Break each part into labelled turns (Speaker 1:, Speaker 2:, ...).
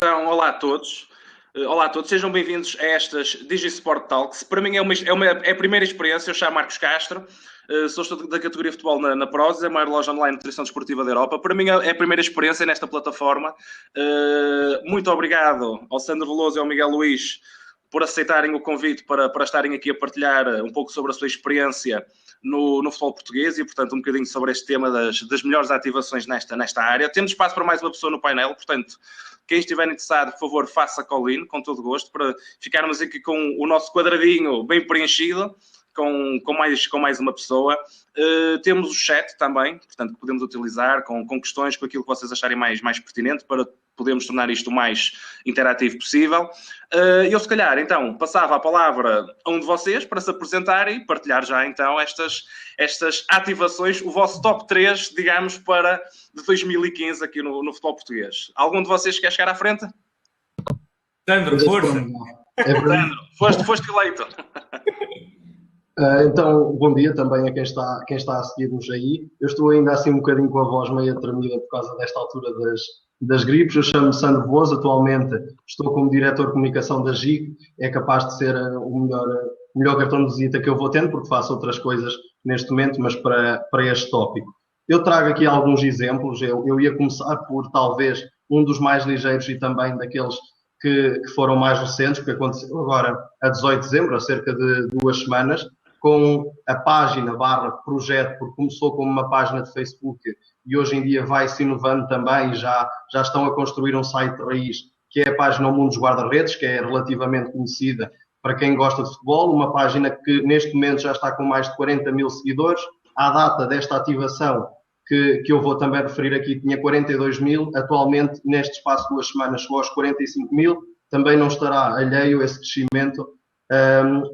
Speaker 1: Então, olá a todos. Sejam bem-vindos a estas DigiSport Talks. Para mim é a primeira experiência. Eu chamo Marcos Castro, sou da categoria futebol na Prozis, a maior loja online de nutrição desportiva da Europa. Para mim é a primeira experiência nesta plataforma. Muito obrigado ao Sandro Veloso e ao Miguel Luís por aceitarem o convite para estarem aqui a partilhar um pouco sobre a sua experiência no futebol português e, portanto, um bocadinho sobre este tema das melhores ativações nesta área. Temos espaço para mais uma pessoa no painel, portanto, quem estiver interessado, por favor, faça call-in, com todo gosto, para ficarmos aqui com o nosso quadradinho bem preenchido, com mais uma pessoa. Temos o chat também, portanto, que podemos utilizar com questões, com aquilo que vocês acharem mais pertinente, para podermos tornar isto o mais interativo possível. Eu, se calhar, então, passava a palavra a um de vocês para se apresentar e partilhar já, então, estas ativações, o vosso top 3, digamos, de 2015 aqui no futebol português. Algum de vocês quer chegar à frente?
Speaker 2: Sandro, força!
Speaker 1: Sandro, foste eleito.
Speaker 3: Então, bom dia também a quem está a seguir-nos aí. Eu estou ainda assim um bocadinho com a voz meio tremida por causa desta altura das gripes. Eu chamo-me Sandro Veloso, atualmente estou como diretor de comunicação da GIC. É capaz de ser o melhor cartão de visita que eu vou tendo, porque faço outras coisas neste momento, mas para este tópico. Eu trago aqui alguns exemplos. Eu ia começar por talvez um dos mais ligeiros e também daqueles que foram mais recentes, que aconteceu agora a 18 de dezembro, há cerca de 2 semanas, com a página /projeto, porque começou como uma página de Facebook e hoje em dia vai-se inovando também, já estão a construir um site raiz, que é a página O Mundo dos Guarda-Redes, que é relativamente conhecida para quem gosta de futebol, uma página que neste momento já está com mais de 40 mil seguidores. À data desta ativação, que eu vou também referir aqui, tinha 42 mil, atualmente neste espaço de 2 semanas chegou aos 45 mil, também não estará alheio esse crescimento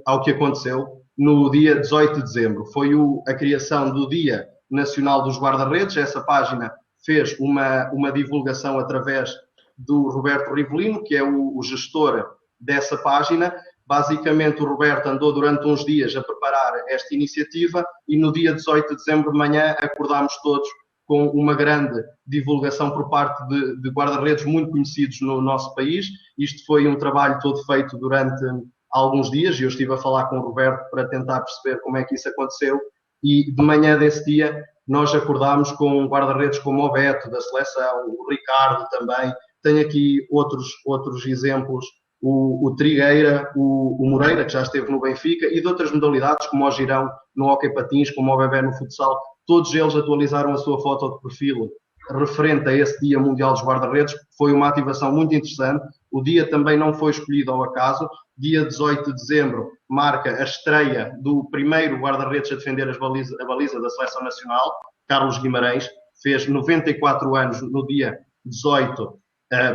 Speaker 3: ao que aconteceu no dia 18 de dezembro. Foi a criação do Dia Nacional dos Guarda-Redes. Essa página fez uma divulgação através do Roberto Rivelino, que é o gestor dessa página. Basicamente, o Roberto andou durante uns dias a preparar esta iniciativa e no dia 18 de dezembro de manhã acordámos todos com uma grande divulgação por parte de guarda-redes muito conhecidos no nosso país. Isto foi um trabalho todo feito durante alguns dias e eu estive a falar com o Roberto para tentar perceber como é que isso aconteceu e de manhã desse dia nós acordámos com guarda-redes como o Beto da seleção, o Ricardo também, tenho aqui outros exemplos, o Trigueira, o Moreira, que já esteve no Benfica, e de outras modalidades como o Girão no hóquei patins, como o Bebé no futsal. Todos eles atualizaram a sua foto de perfil referente a esse Dia Mundial dos Guarda-Redes. Foi uma ativação muito interessante. O dia também não foi escolhido ao acaso. Dia 18 de dezembro marca a estreia do primeiro guarda-redes a defender a baliza da Seleção Nacional, Carlos Guimarães. Fez 94 anos no dia 18,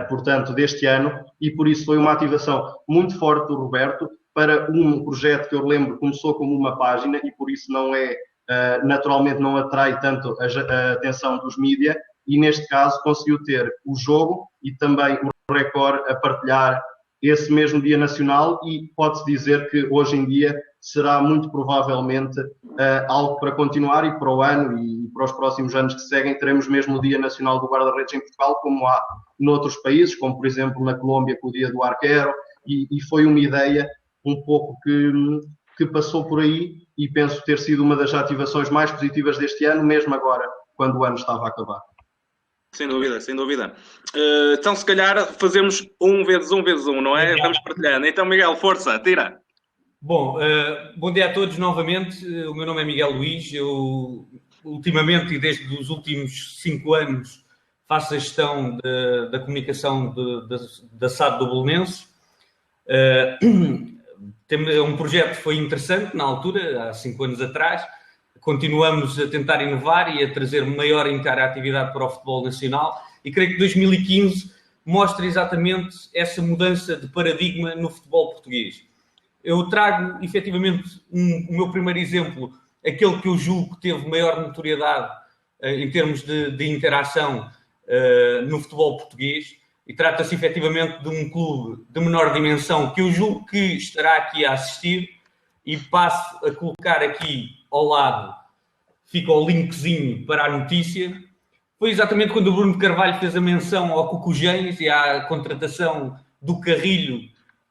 Speaker 3: portanto, deste ano, e por isso foi uma ativação muito forte do Roberto para um projeto que eu lembro começou como uma página e por isso naturalmente não atrai tanto a atenção dos mídia, e neste caso conseguiu ter o jogo e também o recorde a partilhar esse mesmo Dia Nacional, e pode-se dizer que hoje em dia será muito provavelmente algo para continuar, e para o ano e para os próximos anos que seguem teremos mesmo o Dia Nacional do Guarda-Redes em Portugal, como há noutros países, como por exemplo na Colômbia com o Dia do Arquero, e foi uma ideia um pouco que passou por aí e penso ter sido uma das ativações mais positivas deste ano, mesmo agora, quando o ano estava a acabar.
Speaker 1: Sem dúvida, sem dúvida. Então, se calhar, fazemos 1 × 1 × 1, não é? Vamos partilhando. Então, Miguel, força, tira.
Speaker 2: Bom, bom dia a todos novamente. O meu nome é Miguel Luís. Eu, ultimamente, e desde os últimos 5 anos, faço a gestão da comunicação da SAD do Belenenses. Um projeto que foi interessante na altura, há 5 anos atrás. Continuamos a tentar inovar e a trazer maior interatividade para o futebol nacional, e creio que 2015 mostra exatamente essa mudança de paradigma no futebol português. Eu trago, efetivamente, o meu primeiro exemplo, aquele que eu julgo que teve maior notoriedade em termos de interação no futebol português, e trata-se efetivamente de um clube de menor dimensão que eu julgo que estará aqui a assistir, e passo a colocar aqui ao lado, fica o linkzinho para a notícia. Foi exatamente quando o Bruno de Carvalho fez a menção ao Cucujens e à contratação do Carrilho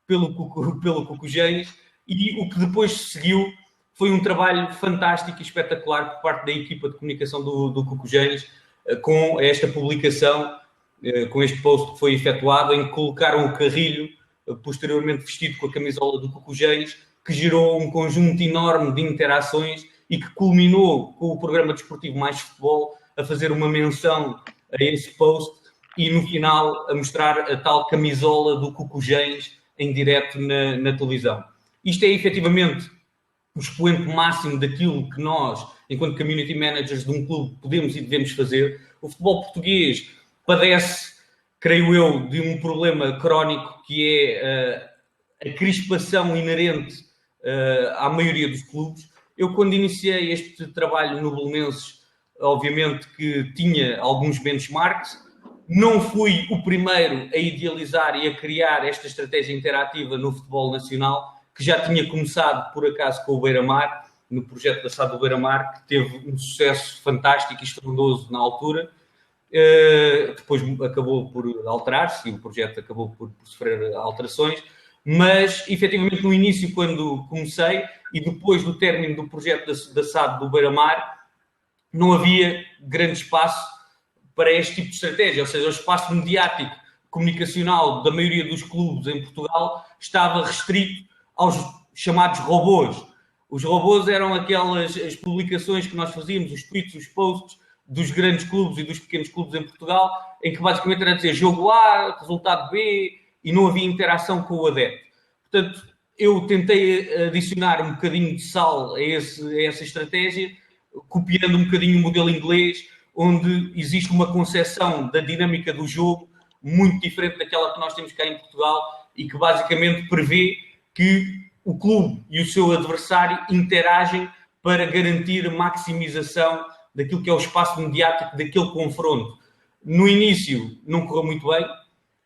Speaker 2: pelo Cucujens, e o que depois seguiu foi um trabalho fantástico e espetacular por parte da equipa de comunicação do Cucujens, com esta publicação, com este post que foi efetuado, em que colocaram o Carrilho, posteriormente vestido com a camisola do Cucujens, que gerou um conjunto enorme de interações e que culminou com o programa desportivo Mais Futebol a fazer uma menção a esse post e no final a mostrar a tal camisola do Cucujens em direto na televisão. Isto é efetivamente o expoente máximo daquilo que nós, enquanto community managers de um clube, podemos e devemos fazer. O futebol português padece, creio eu, de um problema crónico, que é a crispação inerente à maioria dos clubes. Eu, quando iniciei este trabalho no Belenenses, obviamente que tinha alguns benchmarks. Não fui o primeiro a idealizar e a criar esta estratégia interativa no futebol nacional, que já tinha começado, por acaso, com o Beira-Mar, no projeto da SAD do Beira-Mar, que teve um sucesso fantástico e estrondoso na altura. Depois acabou por alterar-se e o projeto acabou por sofrer alterações, mas, efetivamente, no início, quando comecei, e depois do término do projeto da SAD do Beira-Mar, não havia grande espaço para este tipo de estratégia, ou seja, o espaço mediático, comunicacional da maioria dos clubes em Portugal estava restrito aos chamados robôs. Os robôs eram aquelas as publicações que nós fazíamos, os tweets, os posts dos grandes clubes e dos pequenos clubes em Portugal, em que basicamente era dizer jogo A, resultado B, e não havia interação com o adepto. Portanto, eu tentei adicionar um bocadinho de sal a essa estratégia, copiando um bocadinho o modelo inglês, onde existe uma concepção da dinâmica do jogo muito diferente daquela que nós temos cá em Portugal e que basicamente prevê que o clube e o seu adversário interagem para garantir maximização daquilo que é o espaço mediático daquele confronto. No início não correu muito bem.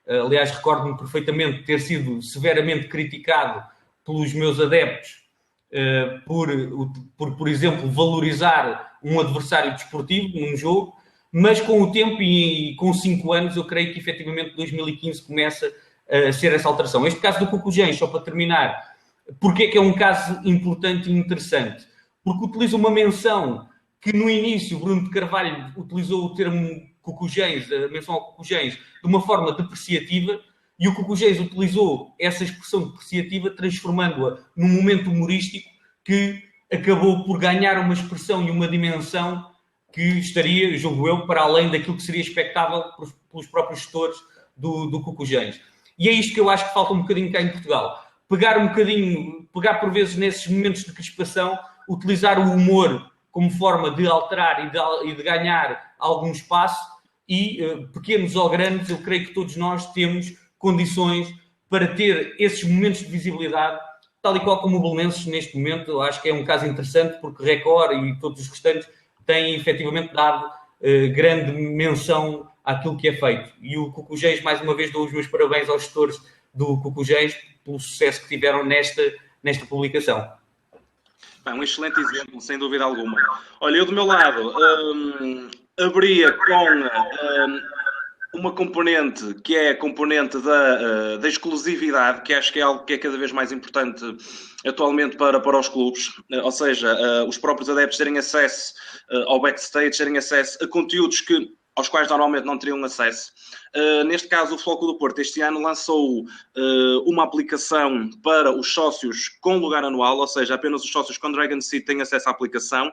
Speaker 2: Aliás, recordo-me perfeitamente ter sido severamente criticado pelos meus adeptos por exemplo, valorizar um adversário desportivo num jogo, mas com o tempo e com 5 anos, eu creio que efetivamente 2015 começa a ser essa alteração. Este caso do Cucujens, só para terminar, porque é que é um caso importante e interessante? Porque utiliza uma menção que no início Bruno de Carvalho utilizou o termo Cucujens, a menção ao Cucujens, de uma forma depreciativa, e o Cucujens utilizou essa expressão depreciativa, transformando-a num momento humorístico que acabou por ganhar uma expressão e uma dimensão que estaria, julgo eu, para além daquilo que seria expectável pelos próprios gestores do Cucujens. E é isto que eu acho que falta um bocadinho cá em Portugal. Pegar por vezes nesses momentos de crispação, utilizar o humor como forma de alterar e de ganhar algum espaço e, pequenos ou grandes, eu creio que todos nós temos condições para ter esses momentos de visibilidade, tal e qual como o Belenenses neste momento. Eu acho que é um caso interessante porque Record e todos os restantes têm efetivamente dado grande menção àquilo que é feito. E o Cucujens, mais uma vez, dou os meus parabéns aos gestores do Cucujens pelo sucesso que tiveram nesta publicação.
Speaker 1: Um excelente exemplo, sem dúvida alguma. Olha, eu do meu lado abria com uma componente que é a componente da exclusividade, que acho que é algo que é cada vez mais importante atualmente para os clubes, ou seja, os próprios adeptos terem acesso ao backstage, terem acesso a conteúdos aos quais normalmente não teriam acesso. Neste caso, o Futebol Clube do Porto este ano lançou uma aplicação para os sócios com lugar anual, ou seja, apenas os sócios com Dragon Seed têm acesso à aplicação,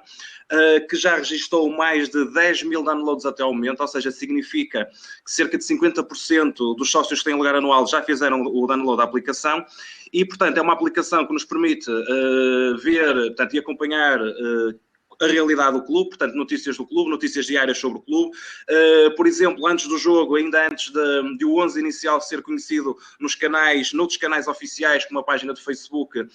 Speaker 1: que já registrou mais de 10 mil downloads até ao momento, ou seja, significa que cerca de 50% dos sócios que têm lugar anual já fizeram o download da aplicação. E, portanto, é uma aplicação que nos permite ver, portanto, e acompanhar a realidade do clube, portanto, notícias do clube, notícias diárias sobre o clube. Por exemplo, antes do jogo, ainda antes de o 11 inicial ser conhecido noutros canais oficiais, como a página do Facebook,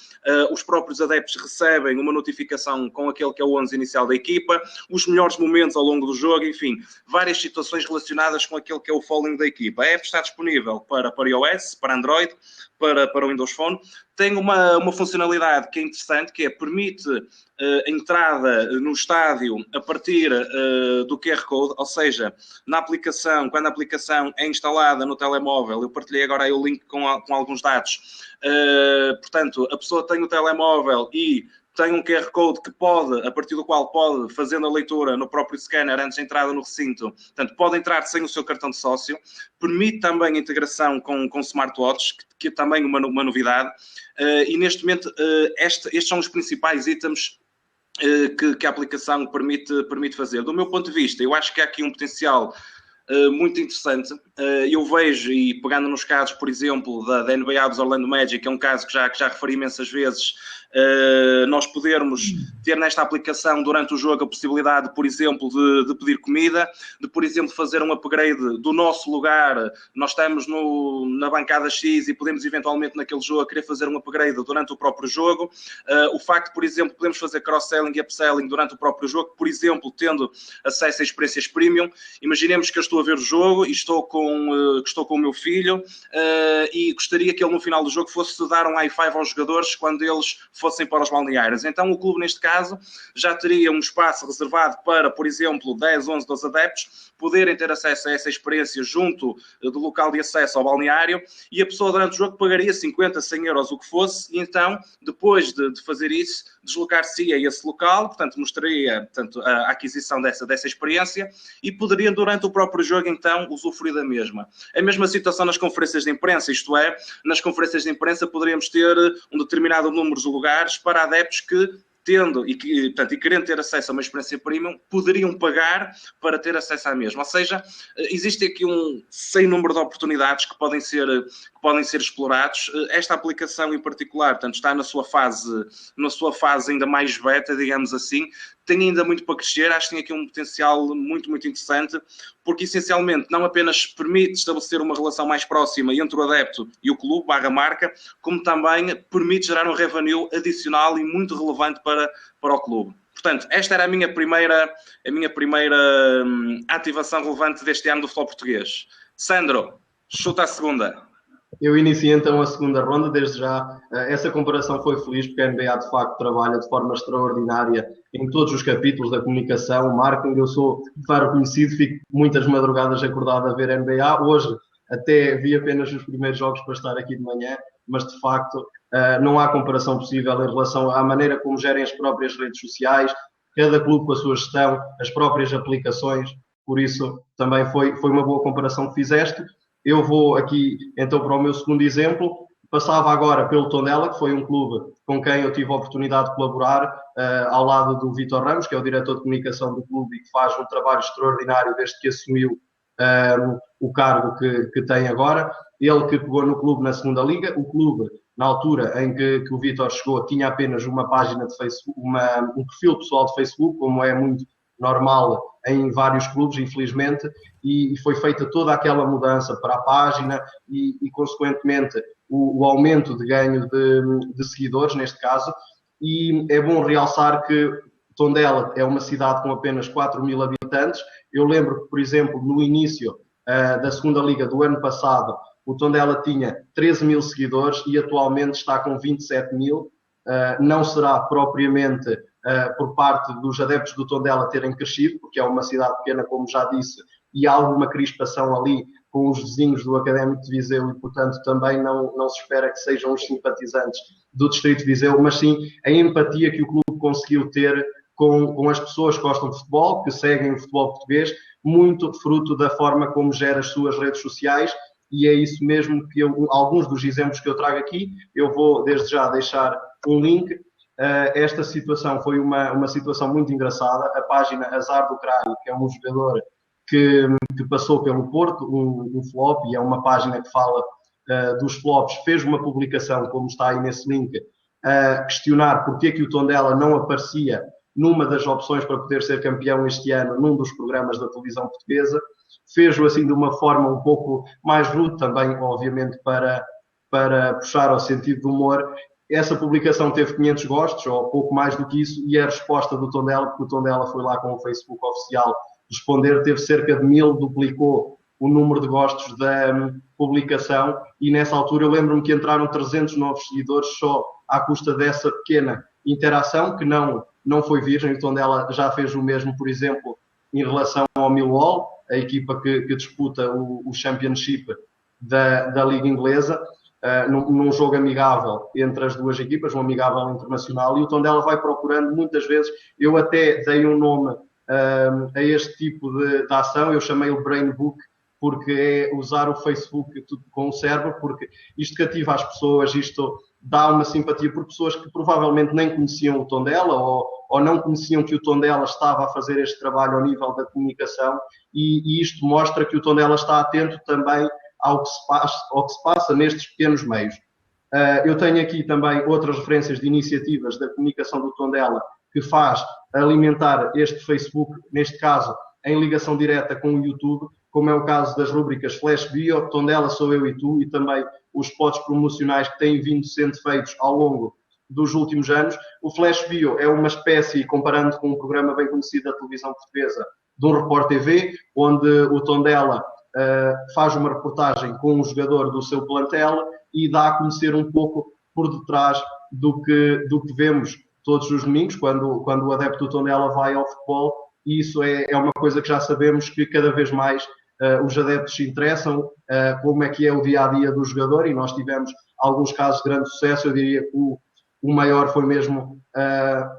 Speaker 1: os próprios adeptos recebem uma notificação com aquele que é o 11 inicial da equipa, os melhores momentos ao longo do jogo, enfim, várias situações relacionadas com aquele que é o following da equipa. A app está disponível para iOS, para Android, para o Windows Phone. tem uma funcionalidade que é interessante, que permite a entrada no estádio a partir do QR Code, ou seja, na aplicação, quando a aplicação é instalada no telemóvel, eu partilhei agora aí o link com alguns dados, portanto, a pessoa tem o telemóvel e tem um QR Code que a partir do qual pode, fazendo a leitura no próprio scanner antes da entrada no recinto, portanto, pode entrar sem o seu cartão de sócio, permite também a integração com smartwatches, que é também uma novidade, e neste momento estes são os principais itens que a aplicação permite fazer. Do meu ponto de vista, eu acho que há aqui um potencial muito interessante. Eu vejo, e pegando nos casos, por exemplo, da NBA dos Orlando Magic, que é um caso que já referi imensas vezes, nós podermos ter nesta aplicação durante o jogo a possibilidade, por exemplo, de pedir comida, de, por exemplo, fazer um upgrade do nosso lugar. Nós estamos na bancada X e podemos eventualmente naquele jogo querer fazer um upgrade durante o próprio jogo. O facto, por exemplo, podemos fazer cross-selling e upselling durante o próprio jogo, por exemplo, tendo acesso a experiências premium. Imaginemos que eu estou a ver o jogo e estou com o meu filho e gostaria que ele no final do jogo fosse dar um high five aos jogadores quando eles fossem para os balneários. Então o clube, neste caso, já teria um espaço reservado para, por exemplo, 10, 11, 12 adeptos poderem ter acesso a essa experiência junto do local de acesso ao balneário, e a pessoa durante o jogo pagaria 50, 100 euros, o que fosse, e então, depois de fazer isso, deslocar-se a esse local, portanto, mostraria a aquisição dessa experiência e poderia, durante o próprio jogo, então, usufruir da mesma. A mesma situação nas conferências de imprensa, isto é, nas conferências de imprensa poderíamos ter um determinado número de lugares para adeptos que, tendo e querendo ter acesso a uma experiência premium, poderiam pagar para ter acesso à mesma. Ou seja, existe aqui um sem número de oportunidades que podem ser explorados. Esta aplicação em particular, portanto, está na sua fase ainda mais beta, digamos assim. Tem ainda muito para crescer, acho que tem aqui um potencial muito, muito interessante, porque essencialmente não apenas permite estabelecer uma relação mais próxima entre o adepto e o clube, /marca, como também permite gerar um revenue adicional e muito relevante para o clube. Portanto, esta era a minha primeira ativação relevante deste ano do futebol português. Sandro, chuta a segunda.
Speaker 3: Eu iniciei então a segunda ronda, desde já. Essa comparação foi feliz, porque a NBA de facto trabalha de forma extraordinária em todos os capítulos da comunicação, marketing. Eu sou, claro, conhecido, fico muitas madrugadas acordado a ver a NBA. Hoje até vi apenas os primeiros jogos para estar aqui de manhã, mas de facto não há comparação possível em relação à maneira como gerem as próprias redes sociais, cada clube com a sua gestão, as próprias aplicações. Por isso também foi uma boa comparação que fizeste. Eu vou aqui, então, para o meu segundo exemplo. Passava agora pelo Tondela, que foi um clube com quem eu tive a oportunidade de colaborar, ao lado do Vítor Ramos, que é o diretor de comunicação do clube e que faz um trabalho extraordinário desde que assumiu o cargo que tem agora. Ele que pegou no clube na segunda liga. O clube, na altura em que o Vítor chegou, tinha apenas uma página de Facebook, um perfil pessoal de Facebook, como é muito normal em vários clubes, infelizmente, e foi feita toda aquela mudança para a página e consequentemente, o aumento de ganho de seguidores, neste caso. E é bom realçar que Tondela é uma cidade com apenas 4.000 habitantes. Eu lembro que, por exemplo, no início da segunda liga do ano passado, o Tondela tinha 13.000 seguidores e atualmente está com 27.000. Não será propriamente por parte dos adeptos do Tondela terem crescido, porque é uma cidade pequena, como já disse, e há alguma crispação ali com os vizinhos do Académico de Viseu e, portanto, também não se espera que sejam os simpatizantes do Distrito de Viseu, mas sim a empatia que o clube conseguiu ter com as pessoas que gostam de futebol, que seguem o futebol português, muito fruto da forma como gera as suas redes sociais, e é isso mesmo que alguns dos exemplos que eu trago aqui, eu vou desde já deixar um link. Esta situação foi uma situação muito engraçada. A página Azar do Craio, que é um jogador que passou pelo Porto, um flop, e é uma página que fala dos flops, fez uma publicação, como está aí nesse link, a questionar porque é que o Tondela não aparecia numa das opções para poder ser campeão este ano num dos programas da televisão portuguesa. Fez-o assim de uma forma um pouco mais rude também, obviamente, para puxar ao sentido do humor. Essa publicação teve 500 gostos, ou pouco mais do que isso, e a resposta do Tondela, porque o Tondela foi lá com o Facebook oficial responder, teve cerca de 1.000, duplicou o número de gostos da publicação, e nessa altura eu lembro-me que entraram 300 novos seguidores só à custa dessa pequena interação, que não foi virgem. O Tondela já fez o mesmo, por exemplo, em relação ao Millwall, a equipa que disputa o Championship da Liga Inglesa, num jogo amigável entre as duas equipas, um amigável internacional, e o Tondela vai procurando muitas vezes. Eu até dei um nome a este tipo de ação, eu chamei-o Brain Book, porque é usar o Facebook com o cérebro, porque isto cativa as pessoas, isto dá uma simpatia por pessoas que provavelmente nem conheciam o Tondela ou não conheciam que o Tondela estava a fazer este trabalho ao nível da comunicação, e isto mostra que o Tondela está atento também ao que se passa nestes pequenos meios. Eu tenho aqui também outras referências de iniciativas da comunicação do Tondela que faz alimentar este Facebook, neste caso em ligação direta com o YouTube, como é o caso das rubricas Flash Bio, Tondela Sou Eu e Tu, e também os spots promocionais que têm vindo sendo feitos ao longo dos últimos anos. O Flash Bio é uma espécie, comparando com um programa bem conhecido da televisão portuguesa, de um Repórter TV, onde o Tondela faz uma reportagem com um jogador do seu plantel e dá a conhecer um pouco por detrás do que vemos todos os domingos, quando o adepto do Tondela vai ao futebol, e isso é uma coisa que já sabemos que cada vez mais os adeptos se interessam, como é que é o dia-a-dia do jogador, e nós tivemos alguns casos de grande sucesso. Eu diria que o maior foi mesmo a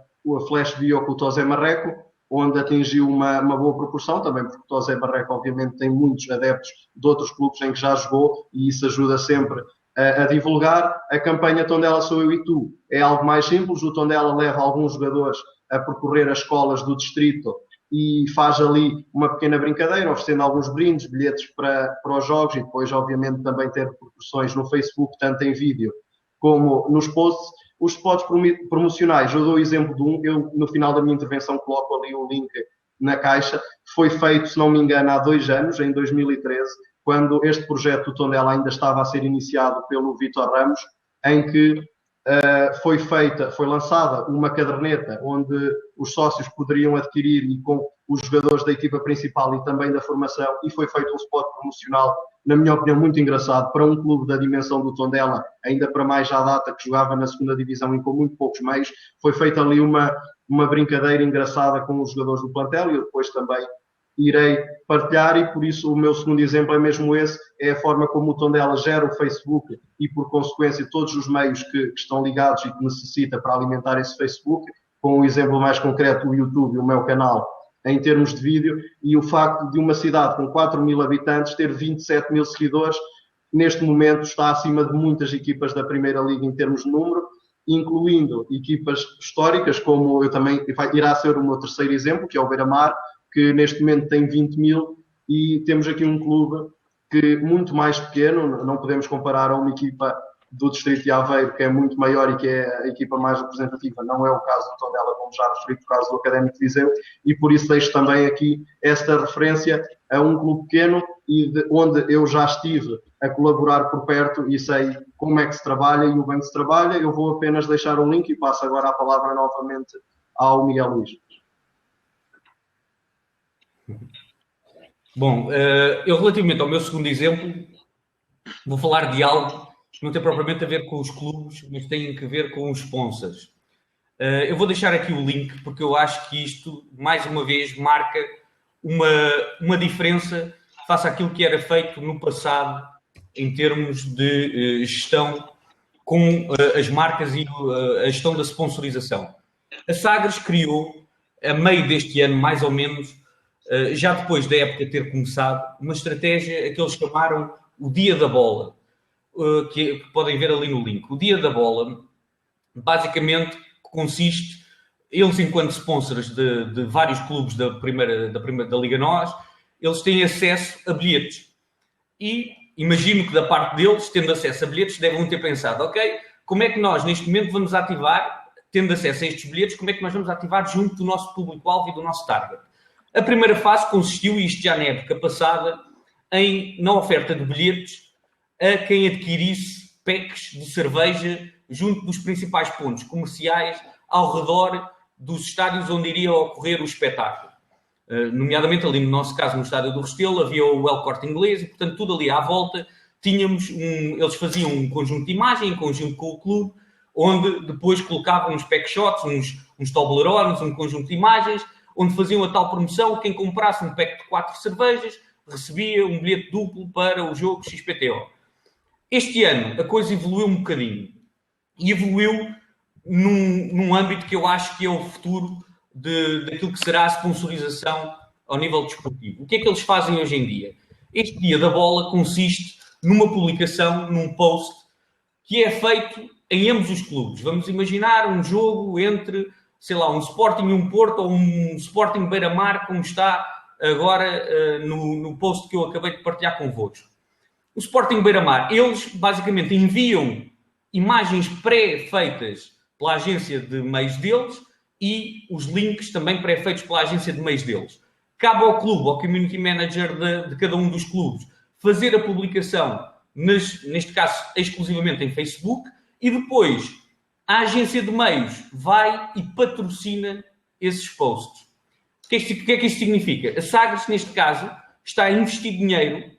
Speaker 3: Flash Bio com o Tosé Marreco, onde atingiu uma boa proporção, também porque o Tosé Marreco obviamente tem muitos adeptos de outros clubes em que já jogou, e isso ajuda sempre a divulgar. A campanha Tondela Sou Eu e Tu é algo mais simples. O Tondela leva alguns jogadores a percorrer as escolas do distrito e faz ali uma pequena brincadeira, oferecendo alguns brindes, bilhetes para os jogos, e depois obviamente também ter repercussões no Facebook, tanto em vídeo como nos posts. Os spots promocionais, eu dou o exemplo de um, eu no final da minha intervenção coloco ali o link na caixa, foi feito, se não me engano, há 2 anos, em 2013, quando este projeto do Tondela ainda estava a ser iniciado pelo Vítor Ramos, em que foi lançada uma caderneta onde os sócios poderiam adquirir, e com os jogadores da equipa principal e também da formação, e foi feito um spot promocional, na minha opinião, muito engraçado para um clube da dimensão do Tondela, ainda para mais à data, que jogava na 2ª divisão e com muito poucos meios. Foi feita ali uma brincadeira engraçada com os jogadores do plantel, e eu depois também irei partilhar, e por isso o meu segundo exemplo é mesmo esse, é a forma como o Tondela gera o Facebook e, por consequência, todos os meios que estão ligados e que necessita para alimentar esse Facebook, com o exemplo mais concreto, o YouTube, o meu canal, em termos de vídeo, e o facto de uma cidade com 4.000 habitantes ter 27.000 seguidores, neste momento está acima de muitas equipas da Primeira Liga em termos de número, incluindo equipas históricas, como eu também irá ser o meu terceiro exemplo, que é o Beira-Mar, que neste momento tem 20.000, e temos aqui um clube que muito mais pequeno, não podemos comparar a uma equipa do distrito de Aveiro, que é muito maior e que é a equipa mais representativa. Não é o caso do Tondela, como já referi, o caso do Académico de Viseu, e por isso deixo também aqui esta referência a um clube pequeno e onde eu já estive a colaborar por perto e sei como é que se trabalha e o bem que se trabalha. Eu vou apenas deixar o link e passo agora a palavra novamente ao Miguel Luís.
Speaker 2: Bom, eu relativamente ao meu segundo exemplo vou falar de algo que não tem propriamente a ver com os clubes, mas tem a ver com os sponsors. Eu vou deixar aqui o link porque eu acho que isto, mais uma vez, marca uma diferença face àquilo que era feito no passado em termos de gestão com as marcas e a gestão da sponsorização. A Sagres criou, a meio deste ano, mais ou menos, já depois da época ter começado, uma estratégia que eles chamaram o Dia da Bola, que podem ver ali no link. O Dia da Bola, basicamente, consiste, eles enquanto sponsors de vários clubes da Liga NOS, eles têm acesso a bilhetes. E imagino que da parte deles, tendo acesso a bilhetes, devem ter pensado, ok, como é que nós neste momento vamos ativar, tendo acesso a estes bilhetes, como é que nós vamos ativar junto do nosso público-alvo e do nosso target? A primeira fase consistiu, isto já na época passada, na oferta de bilhetes a quem adquirisse packs de cerveja junto dos principais pontos comerciais ao redor dos estádios onde iria ocorrer o espetáculo. Nomeadamente ali no nosso caso, no estádio do Restelo, havia o El Corte Inglês e, portanto, tudo ali à volta. Eles faziam um conjunto de imagem em conjunto com o clube, onde depois colocavam uns pack-shots, uns Toblerones, um conjunto de imagens, onde faziam a tal promoção, quem comprasse um pack de 4 cervejas recebia um bilhete duplo para o jogo XPTO. Este ano a coisa evoluiu um bocadinho. E evoluiu num âmbito que eu acho que é o futuro daquilo que será a sponsorização ao nível desportivo. O que é que eles fazem hoje em dia? Este Dia da Bola consiste numa publicação, num post, que é feito em ambos os clubes. Vamos imaginar um jogo entre, sei lá, um Sporting e um Porto, ou um Sporting Beira-Mar, como está agora no post que eu acabei de partilhar convosco. O Sporting Beira-Mar, eles basicamente enviam imagens pré-feitas pela agência de meios deles e os links também pré-feitos pela agência de meios deles. Cabe ao clube, ao community manager de cada um dos clubes, fazer a publicação, neste caso exclusivamente em Facebook, e depois a agência de meios vai e patrocina esses posts. O que é que isto significa? A Sagres, neste caso, está a investir dinheiro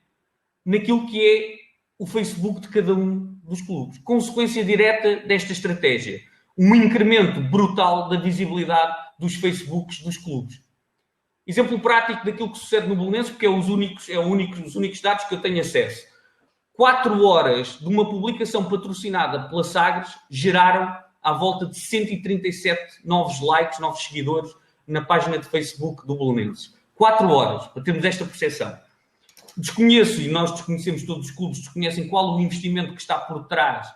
Speaker 2: naquilo que é o Facebook de cada um dos clubes. Consequência direta desta estratégia. Um incremento brutal da visibilidade dos Facebooks dos clubes. Exemplo prático daquilo que sucede no Belenenses, porque os únicos dados que eu tenho acesso. 4 horas de uma publicação patrocinada pela Sagres geraram à volta de 137 novos likes, novos seguidores na página de Facebook do Belenenses. 4 horas, para termos esta percepção. Desconheço, e nós desconhecemos, todos os clubes desconhecem qual o investimento que está por trás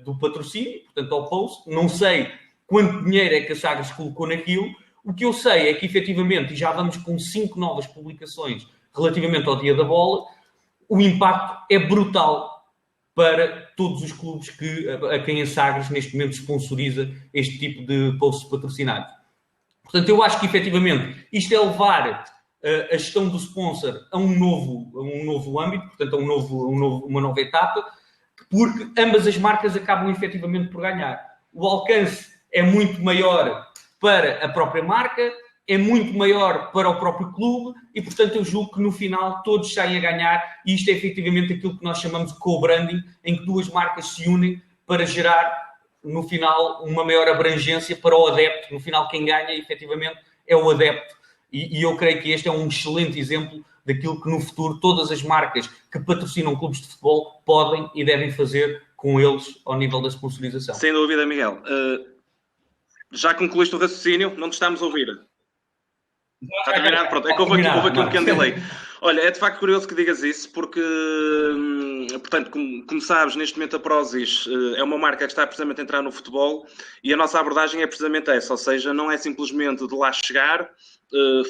Speaker 2: do patrocínio, portanto ao post. Não sei quanto dinheiro é que a Sagres colocou naquilo. O que eu sei é que, efetivamente, e já vamos com 5 novas publicações relativamente ao Dia da Bola, o impacto é brutal para todos os clubes a quem a Sagres neste momento sponsoriza este tipo de posts patrocinados. Portanto, eu acho que, efetivamente, isto é levar a gestão do sponsor a um novo âmbito, portanto, uma nova etapa, porque ambas as marcas acabam efetivamente por ganhar. O alcance é muito maior para a própria marca, é muito maior para o próprio clube e, portanto, eu julgo que no final todos saem a ganhar e isto é efetivamente aquilo que nós chamamos de co-branding, em que duas marcas se unem para gerar, no final, uma maior abrangência para o adepto. No final, quem ganha, efetivamente, é o adepto. E eu creio que este é um excelente exemplo daquilo que no futuro todas as marcas que patrocinam clubes de futebol podem e devem fazer com eles ao nível da sponsorização.
Speaker 1: Sem dúvida, Miguel. Já concluíste o raciocínio? Não te estamos a ouvir. Está terminado? Pronto. É que houve aqui um pequeno delay. Olha, é de facto curioso que digas isso, porque, portanto, como sabes, neste momento a Prozis é uma marca que está precisamente a entrar no futebol e a nossa abordagem é precisamente essa, ou seja, não é simplesmente de lá chegar,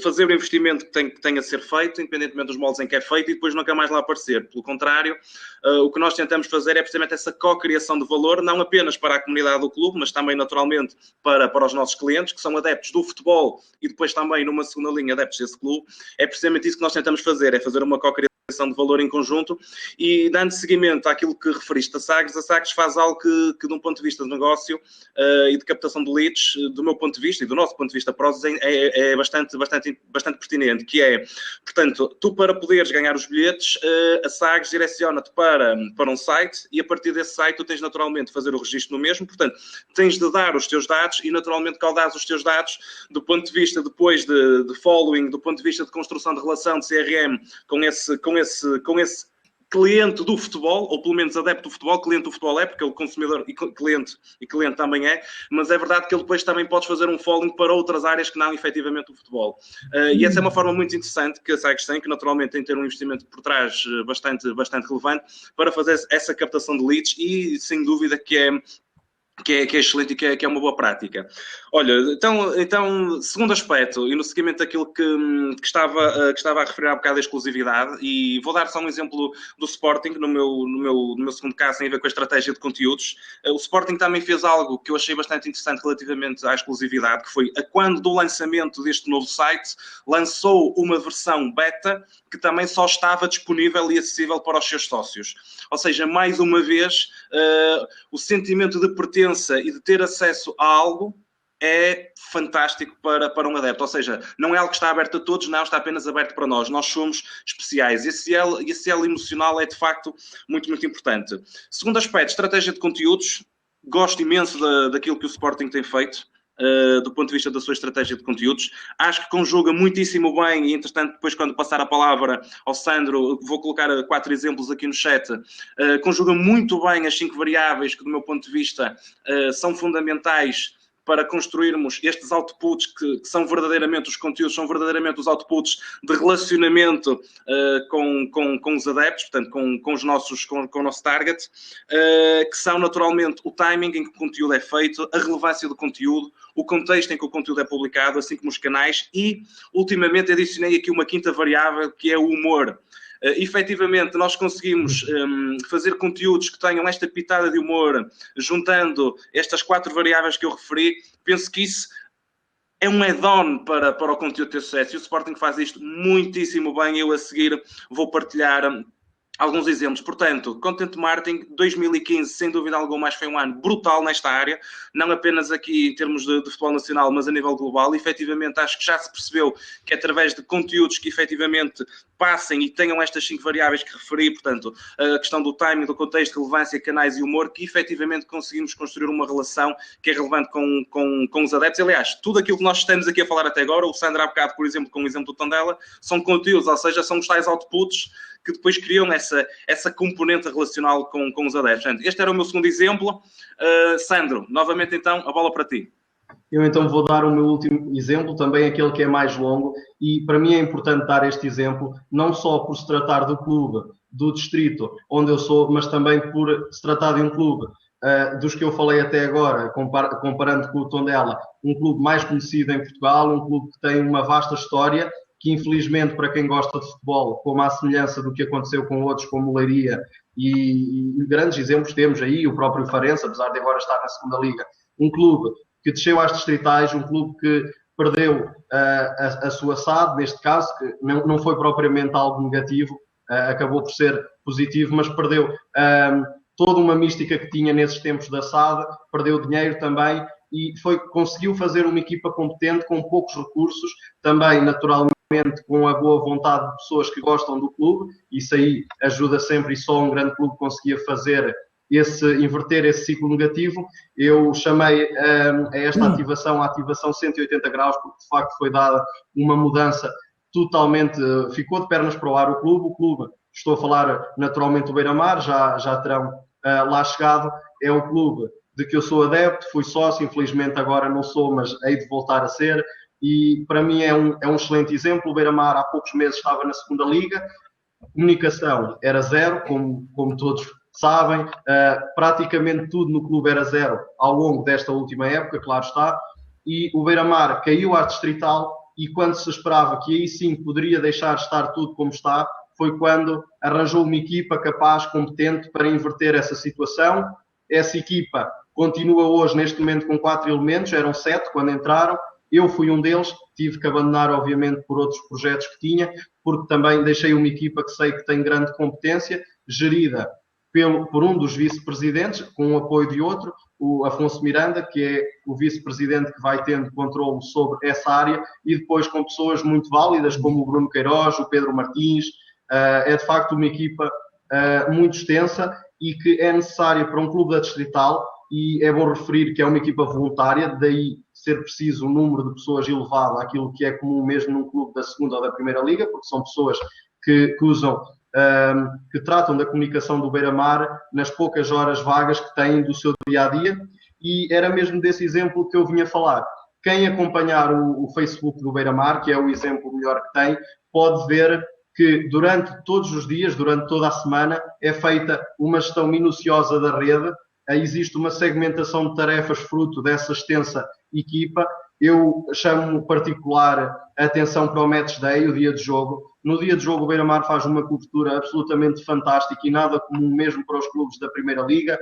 Speaker 1: fazer o investimento que tem a ser feito, independentemente dos moldes em que é feito, e depois nunca mais lá aparecer. Pelo contrário, o que nós tentamos fazer é precisamente essa co-criação de valor, não apenas para a comunidade do clube, mas também, naturalmente, para os nossos clientes, que são adeptos do futebol e depois também, numa segunda linha, adeptos desse clube. É precisamente isso que nós tentamos fazer, é fazer uma co-criação de valor em conjunto e dando seguimento àquilo que referiste a Sagres faz algo que de um ponto de vista de negócio e de captação de leads, do meu ponto de vista e do nosso ponto de vista Prozis, é bastante pertinente, que é, portanto, tu para poderes ganhar os bilhetes, a Sagres direciona-te para um site e a partir desse site tu tens naturalmente de fazer o registro no mesmo, portanto, tens de dar os teus dados e naturalmente que ao dares os teus dados, do ponto de vista depois de following, do ponto de vista de construção de relação de CRM com esse cliente do futebol, ou pelo menos adepto do futebol, cliente do futebol é, porque ele consumidor e cliente também é, mas é verdade que ele depois também pode fazer um following para outras áreas que não efetivamente o futebol. E essa é uma forma muito interessante que a Sagres tem, que naturalmente tem que ter um investimento por trás bastante relevante para fazer essa captação de leads e sem dúvida que é excelente e que é uma boa prática. Olha, então, segundo aspecto, e no seguimento daquilo que estava a referir há bocado da exclusividade, e vou dar só um exemplo do Sporting, no meu segundo caso, tem a ver com a estratégia de conteúdos. O Sporting também fez algo que eu achei bastante interessante relativamente à exclusividade, que foi, quando do lançamento deste novo site, lançou uma versão beta que também só estava disponível e acessível para os seus sócios. Ou seja, mais uma vez, o sentimento de pertença e de ter acesso a algo é fantástico para um adepto, ou seja, não é algo que está aberto a todos, não, está apenas aberto para nós somos especiais, esse elo emocional é de facto muito, muito importante. Segundo aspecto, estratégia de conteúdos, gosto imenso daquilo que o Sporting tem feito, do ponto de vista da sua estratégia de conteúdos. Acho que conjuga muitíssimo bem, e entretanto depois quando passar a palavra ao Sandro, vou colocar 4 exemplos aqui no chat, conjuga muito bem as 5 variáveis que do meu ponto de vista são fundamentais para construirmos estes outputs que são verdadeiramente os conteúdos, são verdadeiramente os outputs de relacionamento com os adeptos, portanto, com o nosso target, que são naturalmente o timing em que o conteúdo é feito, a relevância do conteúdo, o contexto em que o conteúdo é publicado, assim como os canais, e, ultimamente, adicionei aqui uma 5ª variável, que é o humor. Efetivamente, nós conseguimos fazer conteúdos que tenham esta pitada de humor, juntando estas 4 variáveis que eu referi. Penso que isso é um add-on para o conteúdo ter sucesso. E o Sporting faz isto muitíssimo bem. Eu, a seguir, vou partilhar alguns exemplos. Portanto, Content Marketing 2015, sem dúvida alguma, foi um ano brutal nesta área, não apenas aqui em termos de futebol nacional, mas a nível global. E, efetivamente, acho que já se percebeu que através de conteúdos que efetivamente passem e tenham estas 5 variáveis que referi, portanto, a questão do timing, do contexto, relevância, canais e humor, que efetivamente conseguimos construir uma relação que é relevante com os adeptos. Aliás, tudo aquilo que nós estamos aqui a falar até agora, o Sandro há bocado, por exemplo, com o exemplo do Tondela, são conteúdos, ou seja, são os tais outputs que depois criam essa componente relacional com os adeptos. Portanto, este era o meu segundo exemplo. Sandro, novamente então, a bola para ti.
Speaker 3: Eu então vou dar o meu último exemplo, também aquele que é mais longo, e para mim é importante dar este exemplo, não só por se tratar do clube, do distrito onde eu sou, mas também por se tratar de um clube dos que eu falei até agora, comparando com o Tondela, um clube mais conhecido em Portugal, um clube que tem uma vasta história, que infelizmente para quem gosta de futebol, como à semelhança do que aconteceu com outros como o Leiria, e grandes exemplos temos aí, o próprio Farense, apesar de agora estar na segunda liga, um clube que desceu às distritais, um clube que perdeu a sua SAD, neste caso, que não foi propriamente algo negativo, acabou por ser positivo, mas perdeu toda uma mística que tinha nesses tempos da SAD, perdeu dinheiro também e conseguiu fazer uma equipa competente com poucos recursos, também naturalmente com a boa vontade de pessoas que gostam do clube, isso aí ajuda sempre e só um grande clube conseguia fazer inverter esse ciclo negativo. Eu chamei a esta ativação a ativação 180 graus, porque de facto foi dada uma mudança totalmente, ficou de pernas para o ar o clube, estou a falar naturalmente do Beira-Mar, já terão lá chegado, é o clube de que eu sou adepto, fui sócio, infelizmente agora não sou, mas hei de voltar a ser, e para mim é um excelente exemplo. O Beira-Mar há poucos meses estava na segunda liga, a comunicação era zero, como todos sabem, praticamente tudo no clube era zero ao longo desta última época, claro está, e o Beira-Mar caiu à distrital, e quando se esperava que aí sim poderia deixar de estar tudo como está, foi quando arranjou uma equipa capaz, competente para inverter essa situação. Essa equipa continua hoje, neste momento, com 4 elementos, eram 7 quando entraram. Eu fui um deles, tive que abandonar, obviamente, por outros projetos que tinha, porque também deixei uma equipa que sei que tem grande competência, gerida por um dos vice-presidentes, com o apoio de outro, o Afonso Miranda, que é o vice-presidente que vai tendo controle sobre essa área, e depois com pessoas muito válidas, como o Bruno Queiroz, o Pedro Martins. É de facto uma equipa muito extensa e que é necessária para um clube da distrital, e é bom referir que é uma equipa voluntária, daí ser preciso um número de pessoas elevado àquilo que é comum mesmo num clube da segunda ou da primeira liga, porque são pessoas que usam, que tratam da comunicação do Beira-Mar nas poucas horas vagas que têm do seu dia-a-dia, e era mesmo desse exemplo que eu vinha falar. Quem acompanhar o Facebook do Beira-Mar, que é o exemplo melhor que tem, pode ver que durante todos os dias, durante toda a semana, é feita uma gestão minuciosa da rede, existe uma segmentação de tarefas fruto dessa extensa equipa. Eu chamo particular a atenção para o Match Day, o dia de jogo. No dia de jogo, o Beira-Mar faz uma cobertura absolutamente fantástica e nada comum mesmo para os clubes da Primeira Liga.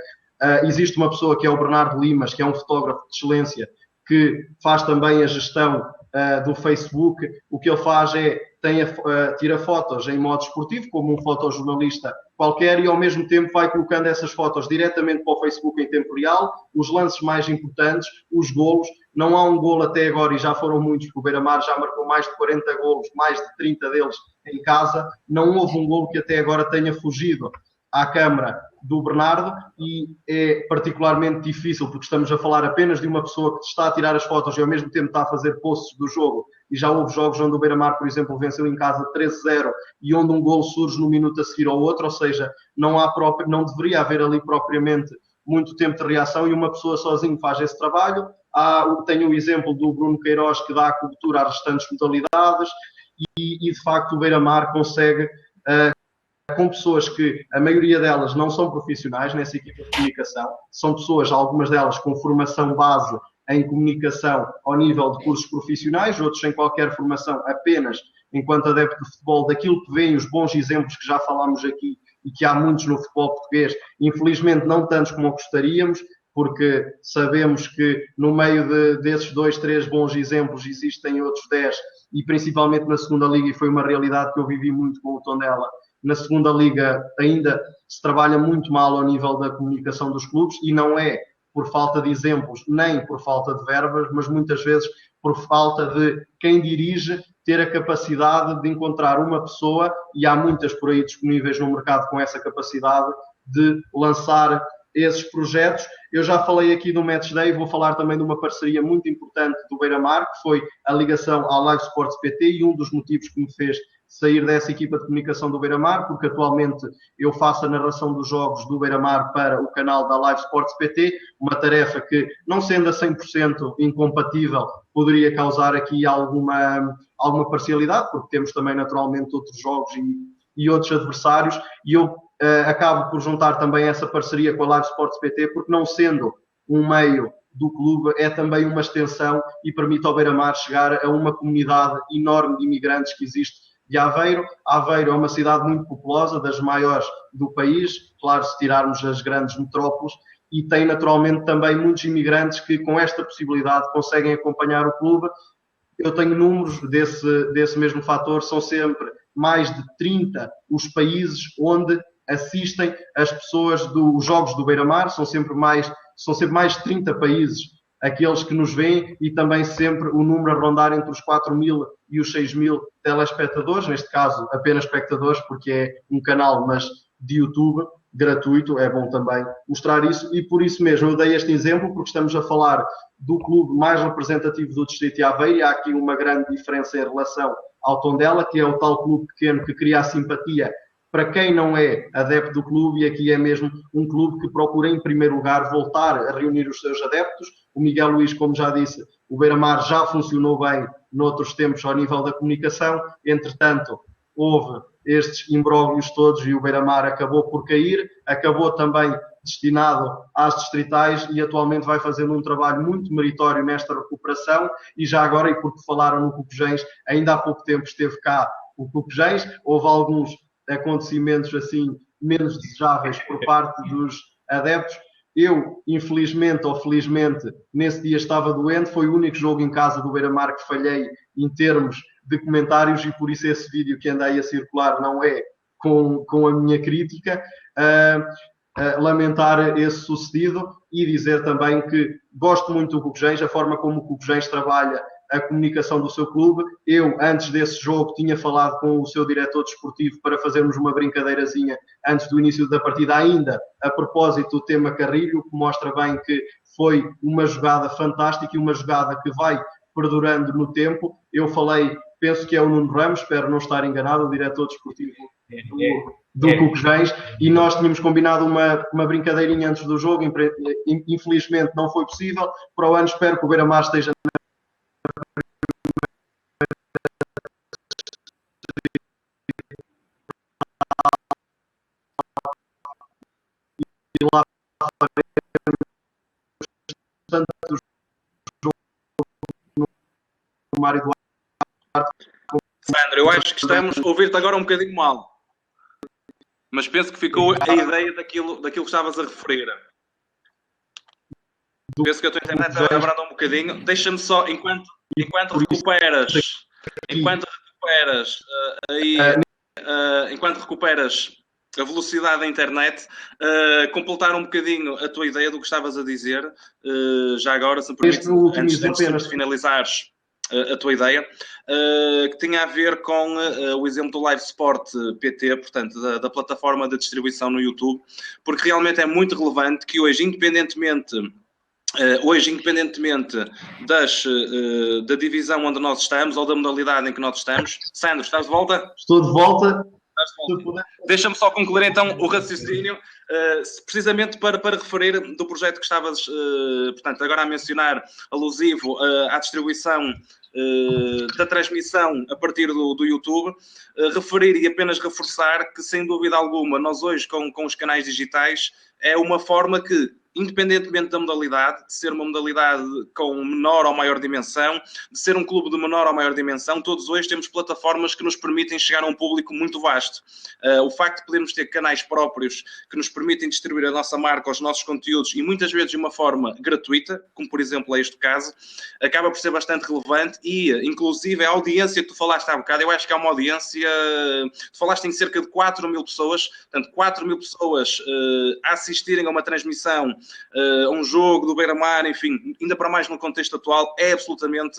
Speaker 3: Existe uma pessoa que é o Bernardo Limas, que é um fotógrafo de excelência, que faz também a gestão do Facebook. O que ele faz é tira fotos em modo esportivo, como um fotojornalista qualquer, e ao mesmo tempo vai colocando essas fotos diretamente para o Facebook em tempo real, os lances mais importantes, os golos, não há um golo até agora, e já foram muitos, porque o Beira-Mar já marcou mais de 40 golos, mais de 30 deles em casa, não houve um golo que até agora tenha fugido à câmara do Bernardo, e é particularmente difícil porque estamos a falar apenas de uma pessoa que está a tirar as fotos e ao mesmo tempo está a fazer posts do jogo, e já houve jogos onde o Beira-Mar, por exemplo, venceu em casa 13-0 e onde um golo surge no minuto a seguir ao outro, ou seja, não deveria haver ali propriamente muito tempo de reação, e uma pessoa sozinha faz esse trabalho. Tenho o exemplo do Bruno Queiroz, que dá a cobertura às restantes modalidades, e de facto o Beira-Mar consegue, com pessoas que a maioria delas não são profissionais nessa equipa de comunicação, são pessoas, algumas delas com formação base em comunicação ao nível de cursos profissionais, outros sem qualquer formação, apenas enquanto adepto de futebol, daquilo que vêm os bons exemplos que já falámos aqui e que há muitos no futebol português, infelizmente não tantos como gostaríamos, porque sabemos que no meio desses 2, 3 bons exemplos existem outros 10, e principalmente na segunda liga, e foi uma realidade que eu vivi muito com o Tondela. Na segunda liga ainda se trabalha muito mal ao nível da comunicação dos clubes, e não é por falta de exemplos, nem por falta de verbas, mas muitas vezes por falta de quem dirige ter a capacidade de encontrar uma pessoa, e há muitas por aí disponíveis no mercado com essa capacidade de lançar esses projetos. Eu já falei aqui do Match Day, vou falar também de uma parceria muito importante do Beira-Mar, que foi a ligação ao Live Sports PT, e um dos motivos que me fez sair dessa equipa de comunicação do Beira-Mar, porque atualmente eu faço a narração dos jogos do Beira-Mar para o canal da Live Sports PT, uma tarefa que, não sendo a 100% incompatível, poderia causar aqui alguma parcialidade, porque temos também naturalmente outros jogos e outros adversários, e eu acabo por juntar também essa parceria com a Live Sports PT, porque não sendo um meio do clube, é também uma extensão e permite ao Beira-Mar chegar a uma comunidade enorme de imigrantes que existe de Aveiro. Aveiro é uma cidade muito populosa, das maiores do país, claro, se tirarmos as grandes metrópoles, e tem naturalmente também muitos imigrantes que com esta possibilidade conseguem acompanhar o clube. Eu tenho números desse mesmo fator, são sempre mais de 30 os países onde assistem as pessoas dos jogos do Beira-Mar, são sempre mais de 30 países aqueles que nos veem, e também sempre o número a rondar entre os 4.000 e os 6.000 telespectadores, neste caso apenas espectadores, porque é um canal, mas de YouTube, gratuito, é bom também mostrar isso, e por isso mesmo eu dei este exemplo, porque estamos a falar do clube mais representativo do distrito de Aveiro, e há aqui uma grande diferença em relação ao Tondela, que é o tal clube pequeno que cria a simpatia para quem não é adepto do clube, e aqui é mesmo um clube que procura, em primeiro lugar, voltar a reunir os seus adeptos. O Miguel Luís, como já disse, o Beira-Mar já funcionou bem noutros tempos ao nível da comunicação, entretanto, houve estes imbróglios todos e o Beira-Mar acabou por cair, acabou também destinado às distritais, e atualmente vai fazendo um trabalho muito meritório nesta recuperação. E já agora, e porque falaram no Cocojães, ainda há pouco tempo esteve cá o Cocojães, houve alguns acontecimentos assim menos desejáveis por parte dos adeptos. Eu, infelizmente ou felizmente, nesse dia estava doente, foi o único jogo em casa do Beira-Mar que falhei em termos de comentários, e por isso esse vídeo que anda aí a circular não é com a minha crítica. Lamentar esse sucedido, e dizer também que gosto muito do Cocojães, a forma como o Cocojães trabalha a comunicação do seu clube. Eu, antes desse jogo, tinha falado com o seu diretor desportivo para fazermos uma brincadeirazinha antes do início da partida, ainda a propósito do tema Carrilho, que mostra bem que foi uma jogada fantástica e uma jogada que vai perdurando no tempo. Eu falei, penso que é o Nuno Ramos, espero não estar enganado, o diretor desportivo do Cocojães, e nós tínhamos combinado uma brincadeirinha antes do jogo. Infelizmente não foi possível. Para o ano espero que o Beira-Mar esteja lá tanto no Mário Duarte.
Speaker 1: Sandro, eu acho que estamos a ouvir-te agora um bocadinho mal, mas penso que ficou a ideia daquilo que estavas a referir. Penso que a tua internet abranda um bocadinho. Deixa-me só, enquanto recuperas a velocidade da internet, completar um bocadinho a tua ideia do que estavas a dizer, já agora, se me permites, antes de finalizares a tua ideia, que tinha a ver com o exemplo do Live Sport PT, portanto, da plataforma de distribuição no YouTube, porque realmente é muito relevante que hoje, independentemente da divisão onde nós estamos ou da modalidade em que nós estamos. Sandro, estás de volta?
Speaker 3: Estou de volta.
Speaker 1: Deixa-me só concluir então o raciocínio, precisamente para referir do projeto que estavas, portanto, agora a mencionar, alusivo à distribuição da transmissão a partir do YouTube, referir e apenas reforçar que, sem dúvida alguma, nós hoje com os canais digitais é uma forma que, independentemente da modalidade, de ser uma modalidade com menor ou maior dimensão, de ser um clube de menor ou maior dimensão, todos hoje temos plataformas que nos permitem chegar a um público muito vasto. O facto de podermos ter canais próprios que nos permitem distribuir a nossa marca, os nossos conteúdos, e muitas vezes de uma forma gratuita, como por exemplo é este caso, acaba por ser bastante relevante e, inclusive, a audiência que tu falaste há bocado, eu acho que é uma audiência, tu falaste em cerca de 4.000 pessoas, portanto, 4.000 pessoas a assistirem a uma transmissão, um jogo do Beira-Mar, enfim, ainda para mais no contexto atual, é absolutamente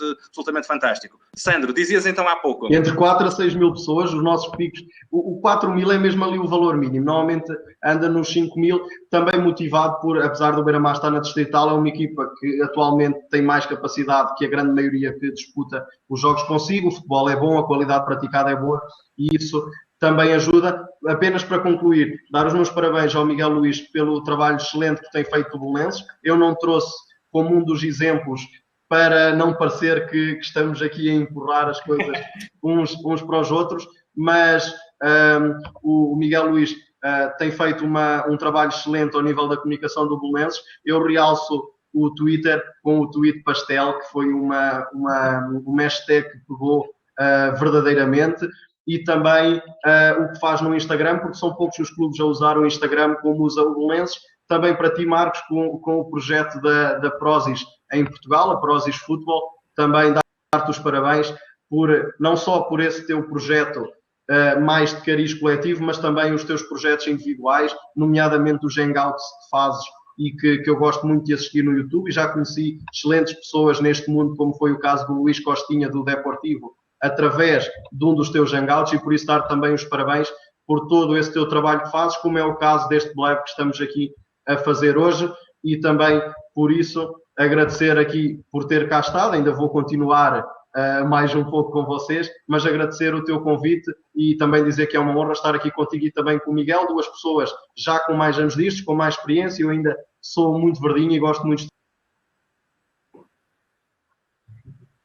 Speaker 1: fantástico. Sandro, dizias então há pouco.
Speaker 3: Entre 4 a 6 mil pessoas, os nossos picos, o 4.000 é mesmo ali o valor mínimo, normalmente anda nos 5.000, também motivado por, apesar do Beira-Mar estar na Distrital, é uma equipa que atualmente tem mais capacidade que a grande maioria que disputa os jogos consigo, o futebol é bom, a qualidade praticada é boa, e isso também ajuda. Apenas para concluir, dar os meus parabéns ao Miguel Luís pelo trabalho excelente que tem feito o Belenenses. Eu não trouxe como um dos exemplos para não parecer que estamos aqui a empurrar as coisas uns para os outros, mas o Miguel Luís tem feito um trabalho excelente ao nível da comunicação do Belenenses. Eu realço o Twitter com o tweet pastel, que foi um hashtag que pegou verdadeiramente, e também o que faz no Instagram, porque são poucos os clubes a usar o Instagram como usa o Belenenses. Também para ti, Marcos, com o projeto da Prozis em Portugal, a Prozis Futebol, também dar-te os parabéns não só por esse teu projeto mais de cariz coletivo, mas também os teus projetos individuais, nomeadamente os hangouts que fazes e que eu gosto muito de assistir no YouTube, e já conheci excelentes pessoas neste mundo, como foi o caso do Luís Costinha, do Deportivo, através de um dos teus hangouts, e por isso dar também os parabéns por todo esse teu trabalho que fazes, como é o caso deste live que estamos aqui a fazer hoje, e também por isso agradecer aqui por ter cá estado. Ainda vou continuar mais um pouco com vocês, mas agradecer o teu convite e também dizer que é uma honra estar aqui contigo e também com o Miguel, duas pessoas já com mais anos disto, com mais experiência. Eu ainda sou muito verdinho e gosto muito de...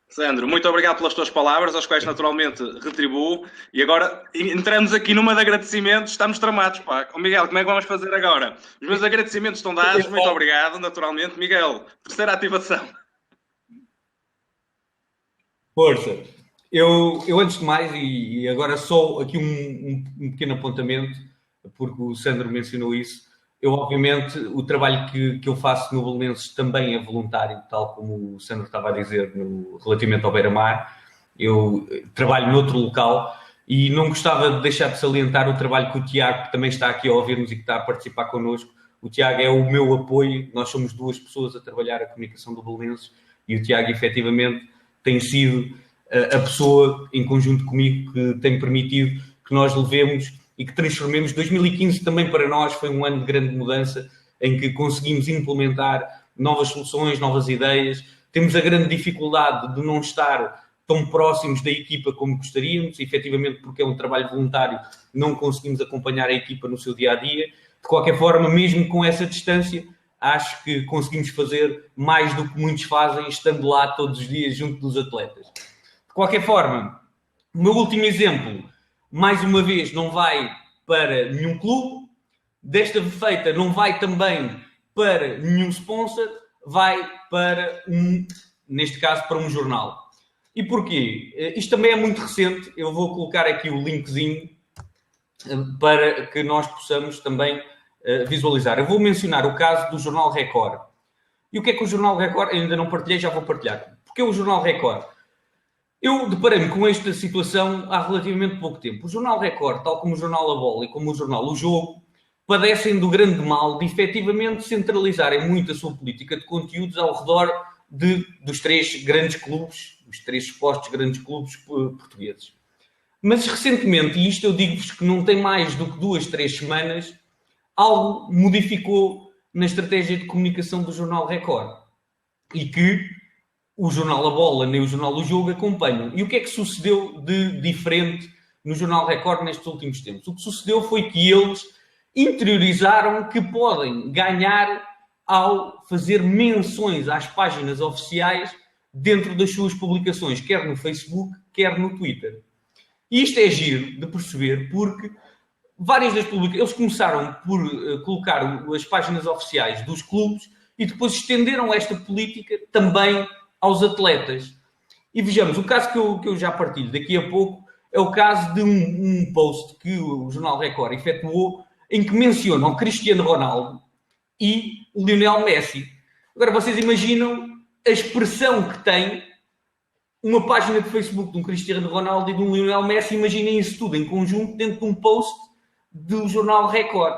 Speaker 1: Sandro, muito obrigado pelas tuas palavras, às quais naturalmente retribuo. E agora entramos aqui numa de agradecimentos, estamos tramados, pá. Miguel, como é que vamos fazer agora? Os meus agradecimentos estão dados, muito obrigado, naturalmente. Miguel, terceira ativação.
Speaker 2: Força. Eu antes de mais, e agora só aqui um pequeno apontamento, porque o Sandro mencionou isso. Eu, obviamente, o trabalho que eu faço no Belenenses também é voluntário, tal como o Sandro estava a dizer relativamente ao Beira-Mar. Eu trabalho noutro local e não gostava de deixar de salientar o trabalho que o Tiago, que também está aqui a ouvir-nos e que está a participar connosco. O Tiago é o meu apoio. Nós somos duas pessoas a trabalhar a comunicação do Belenenses e o Tiago, efetivamente, tem sido a pessoa, em conjunto comigo, que tem permitido que nós levemos e que transformemos. 2015 também para nós foi um ano de grande mudança, em que conseguimos implementar novas soluções, novas ideias. Temos a grande dificuldade de não estar tão próximos da equipa como gostaríamos, efetivamente porque é um trabalho voluntário, não conseguimos acompanhar a equipa no seu dia-a-dia. De qualquer forma, mesmo com essa distância, acho que conseguimos fazer mais do que muitos fazem, estando lá todos os dias junto dos atletas. De qualquer forma, o meu último exemplo, mais uma vez, não vai para nenhum clube. Desta feita, não vai também para nenhum sponsor. Vai para neste caso, para um jornal. E porquê? Isto também é muito recente. Eu vou colocar aqui o linkzinho para que nós possamos também visualizar. Eu vou mencionar o caso do Jornal Record. E o que é que o Jornal Record... Eu ainda não partilhei, já vou partilhar. Porque o Jornal Record... Eu deparei-me com esta situação há relativamente pouco tempo. O Jornal Record, tal como o Jornal A Bola e como o Jornal O Jogo, padecem do grande mal de efetivamente centralizarem muito a sua política de conteúdos ao redor dos 3 grandes clubes, os 3 supostos grandes clubes portugueses. Mas recentemente, e isto eu digo-vos que não tem mais do que 2, 3 semanas, algo modificou na estratégia de comunicação do Jornal Record. E que o Jornal A Bola nem o Jornal O Jogo acompanham. E o que é que sucedeu de diferente no Jornal Record nestes últimos tempos? O que sucedeu foi que eles interiorizaram que podem ganhar ao fazer menções às páginas oficiais dentro das suas publicações, quer no Facebook, quer no Twitter. E isto é giro de perceber, porque várias das publicações, eles começaram por colocar as páginas oficiais dos clubes e depois estenderam esta política também aos atletas. E vejamos, o caso que eu já partilho daqui a pouco é o caso de um post que o Jornal Record efetuou em que mencionam o Cristiano Ronaldo e o Lionel Messi. Agora, vocês imaginam a expressão que tem uma página de Facebook de um Cristiano Ronaldo e de um Lionel Messi, imaginem isso tudo em conjunto dentro de um post do Jornal Record.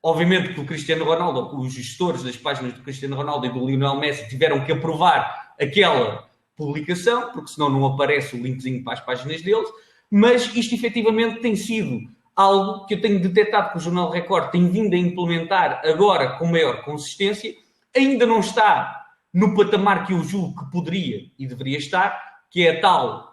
Speaker 2: Obviamente que o Cristiano Ronaldo, os gestores das páginas do Cristiano Ronaldo e do Lionel Messi tiveram que aprovar aquela publicação, porque senão não aparece o linkzinho para as páginas deles, mas isto efetivamente tem sido algo que eu tenho detectado que o Jornal Record tem vindo a implementar agora com maior consistência. Ainda não está no patamar que eu julgo que poderia e deveria estar, que é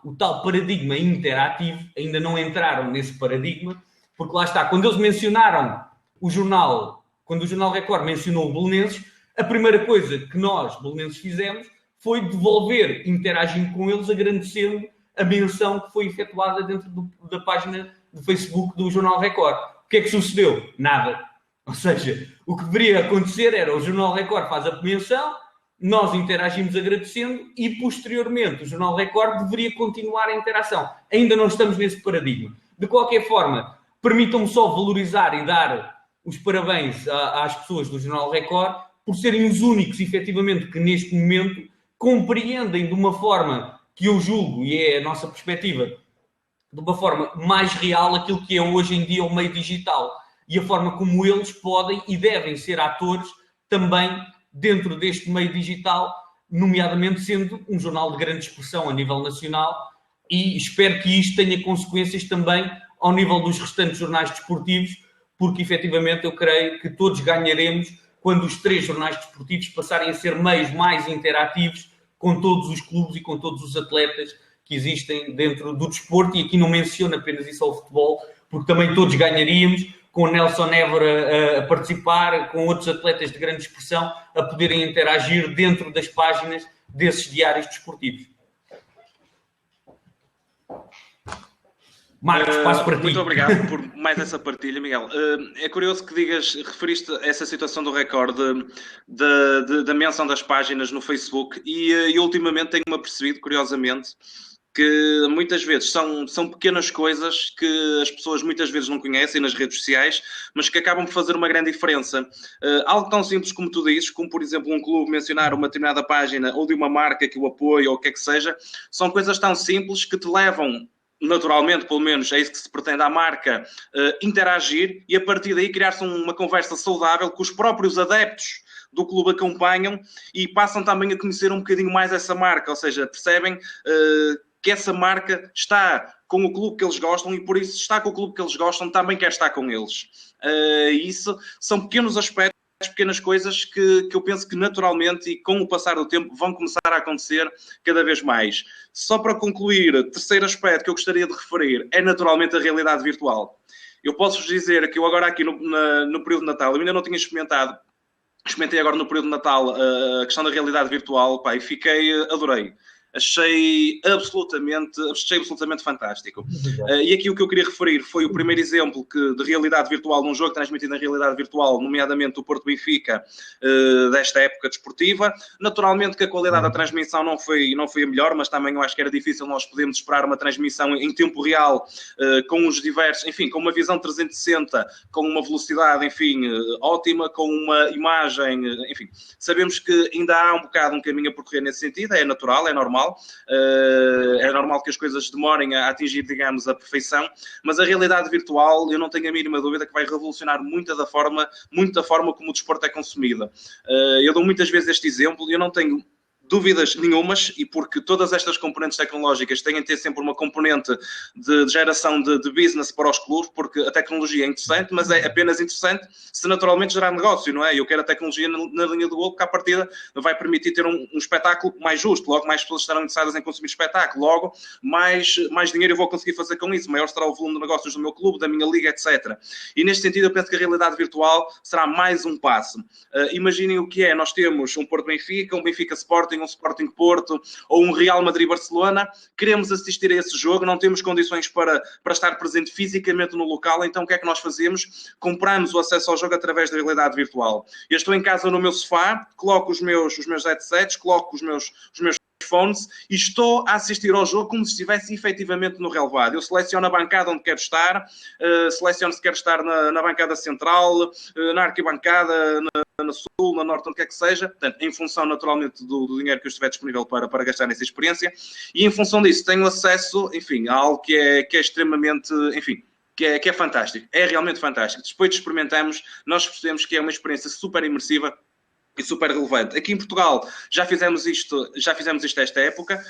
Speaker 2: o tal paradigma interativo. Ainda não entraram nesse paradigma, porque lá está, quando eles mencionaram o jornal, quando o Jornal Record mencionou o Belenenses, a primeira coisa que nós, Belenenses, fizemos foi devolver, interagindo com eles, agradecendo a menção que foi efetuada dentro da página do Facebook do Jornal Record. O que é que sucedeu? Nada. Ou seja, o que deveria acontecer era o Jornal Record faz a menção, nós interagimos agradecendo e, posteriormente, o Jornal Record deveria continuar a interação. Ainda não estamos nesse paradigma. De qualquer forma, permitam-me só valorizar e dar os parabéns às pessoas do Jornal Record por serem os únicos, efetivamente, que neste momento compreendem de uma forma que eu julgo, e é a nossa perspectiva, de uma forma mais real aquilo que é hoje em dia o meio digital e a forma como eles podem e devem ser atores também dentro deste meio digital, nomeadamente sendo um jornal de grande expressão a nível nacional, e espero que isto tenha consequências também ao nível dos restantes jornais desportivos, porque efetivamente eu creio que todos ganharemos quando os 3 jornais desportivos passarem a ser meios mais interativos com todos os clubes e com todos os atletas que existem dentro do desporto, e aqui não menciono apenas isso ao futebol, porque também todos ganharíamos com o Nelson Évora a participar, com outros atletas de grande expressão a poderem interagir dentro das páginas desses diários desportivos. Marcos, passo para ti.
Speaker 1: Muito obrigado por mais essa partilha, Miguel. É curioso que referiste essa situação do recorde da menção das páginas no Facebook e ultimamente tenho-me apercebido, curiosamente, que muitas vezes são pequenas coisas que as pessoas muitas vezes não conhecem nas redes sociais, mas que acabam por fazer uma grande diferença. Algo tão simples como tu dizes, como por exemplo um clube mencionar uma determinada página ou de uma marca que o apoia ou o que é que seja, são coisas tão simples que te levam, naturalmente, pelo menos é isso que se pretende à marca, interagir e a partir daí criar-se uma conversa saudável que os próprios adeptos do clube acompanham e passam também a conhecer um bocadinho mais essa marca, ou seja, percebem que essa marca está com o clube que eles gostam e por isso está com o clube que eles gostam, também quer estar com eles. Isso são pequenos aspectos, pequenas coisas que eu penso que naturalmente e com o passar do tempo vão começar a acontecer cada vez mais. Só para concluir, terceiro aspecto que eu gostaria de referir é naturalmente a realidade virtual. Eu posso-vos dizer que eu agora aqui no período de Natal, eu ainda não tinha experimentei agora no período de Natal a questão da realidade virtual, pá, e adorei. Achei absolutamente fantástico. E aqui o que eu queria referir foi o primeiro exemplo de realidade virtual num jogo transmitido na realidade virtual, nomeadamente o Porto Benfica, desta época desportiva. Naturalmente que a qualidade da transmissão não foi a melhor, mas também eu acho que era difícil nós podermos esperar uma transmissão em tempo real, com os diversos, enfim, com uma visão 360, com uma velocidade, enfim, ótima, com uma imagem, enfim. Sabemos que ainda há um caminho a percorrer nesse sentido, é natural, é normal. normal. É normal que as coisas demorem a atingir, digamos, a perfeição, mas a realidade virtual, eu não tenho a mínima dúvida que vai revolucionar muito da forma como o desporto é consumido. Eu dou muitas vezes este exemplo, eu não tenho dúvidas nenhumas, e porque todas estas componentes tecnológicas têm de ter sempre uma componente de geração de business para os clubes, porque a tecnologia é interessante, mas é apenas interessante se naturalmente gerar negócio, não é? Eu quero a tecnologia na linha do golo, porque à partida vai permitir ter um espetáculo mais justo, logo mais pessoas estarão interessadas em consumir espetáculo, logo mais dinheiro eu vou conseguir fazer com isso, maior será o volume de negócios do meu clube, da minha liga, etc. E neste sentido eu penso que a realidade virtual será mais um passo. Imaginem o que é, nós temos um Porto-Benfica, um Benfica Sporting, um Sporting Porto ou um Real Madrid-Barcelona, queremos assistir a esse jogo, não temos condições para estar presente fisicamente no local, então o que é que nós fazemos? Compramos o acesso ao jogo através da realidade virtual. Eu estou em casa no meu sofá, coloco os meus headsets, coloco os meus fones e estou a assistir ao jogo como se estivesse efetivamente no relevado. Eu seleciono a bancada onde quero estar, seleciono se quero estar na bancada central, na arquibancada, na sul, na norte, onde quer que seja, portanto, em função naturalmente do dinheiro que eu estiver disponível para gastar nessa experiência, e em função disso tenho acesso, enfim, a algo que é extremamente, enfim, que é fantástico, é realmente fantástico. Depois de experimentarmos, nós percebemos que é uma experiência super imersiva e super relevante. Aqui em Portugal já fizemos isto esta época.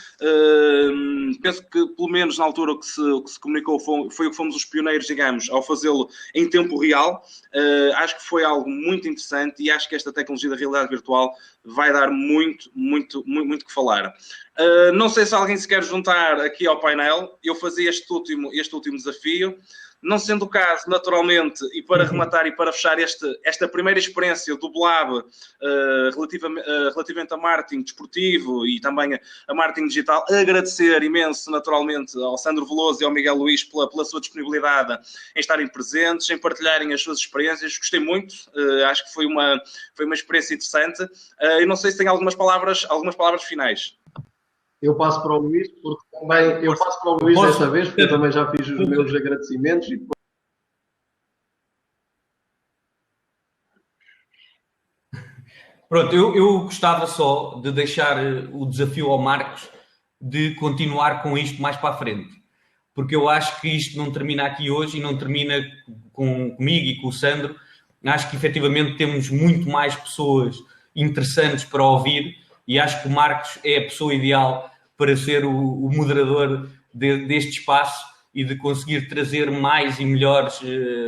Speaker 1: Penso que, pelo menos na altura, o que se comunicou foi o que fomos os pioneiros, digamos, ao fazê-lo em tempo real. Acho que foi algo muito interessante e acho que esta tecnologia da realidade virtual vai dar muito que falar. Não sei se alguém se quer juntar aqui ao painel. Eu fazia este último desafio. Não sendo o caso, naturalmente, e para rematar e para fechar esta primeira experiência do Blab relativamente a marketing desportivo e também a marketing digital, agradecer imenso, naturalmente, ao Sandro Veloso e ao Miguel Luís pela sua disponibilidade em estarem presentes, em partilharem as suas experiências. Gostei muito, acho que foi uma experiência interessante. Eu não sei se tem algumas palavras finais.
Speaker 3: Eu passo para o Luís, porque também eu passo para o Luís desta vez, porque eu também já fiz os meus agradecimentos.
Speaker 2: Pronto, eu gostava só de deixar o desafio ao Marcos de continuar com isto mais para a frente, porque eu acho que isto não termina aqui hoje e não termina comigo e com o Sandro. Acho que efetivamente temos muito mais pessoas interessantes para ouvir e acho que o Marcos é a pessoa ideal para ser o moderador deste espaço e de conseguir trazer mais e melhores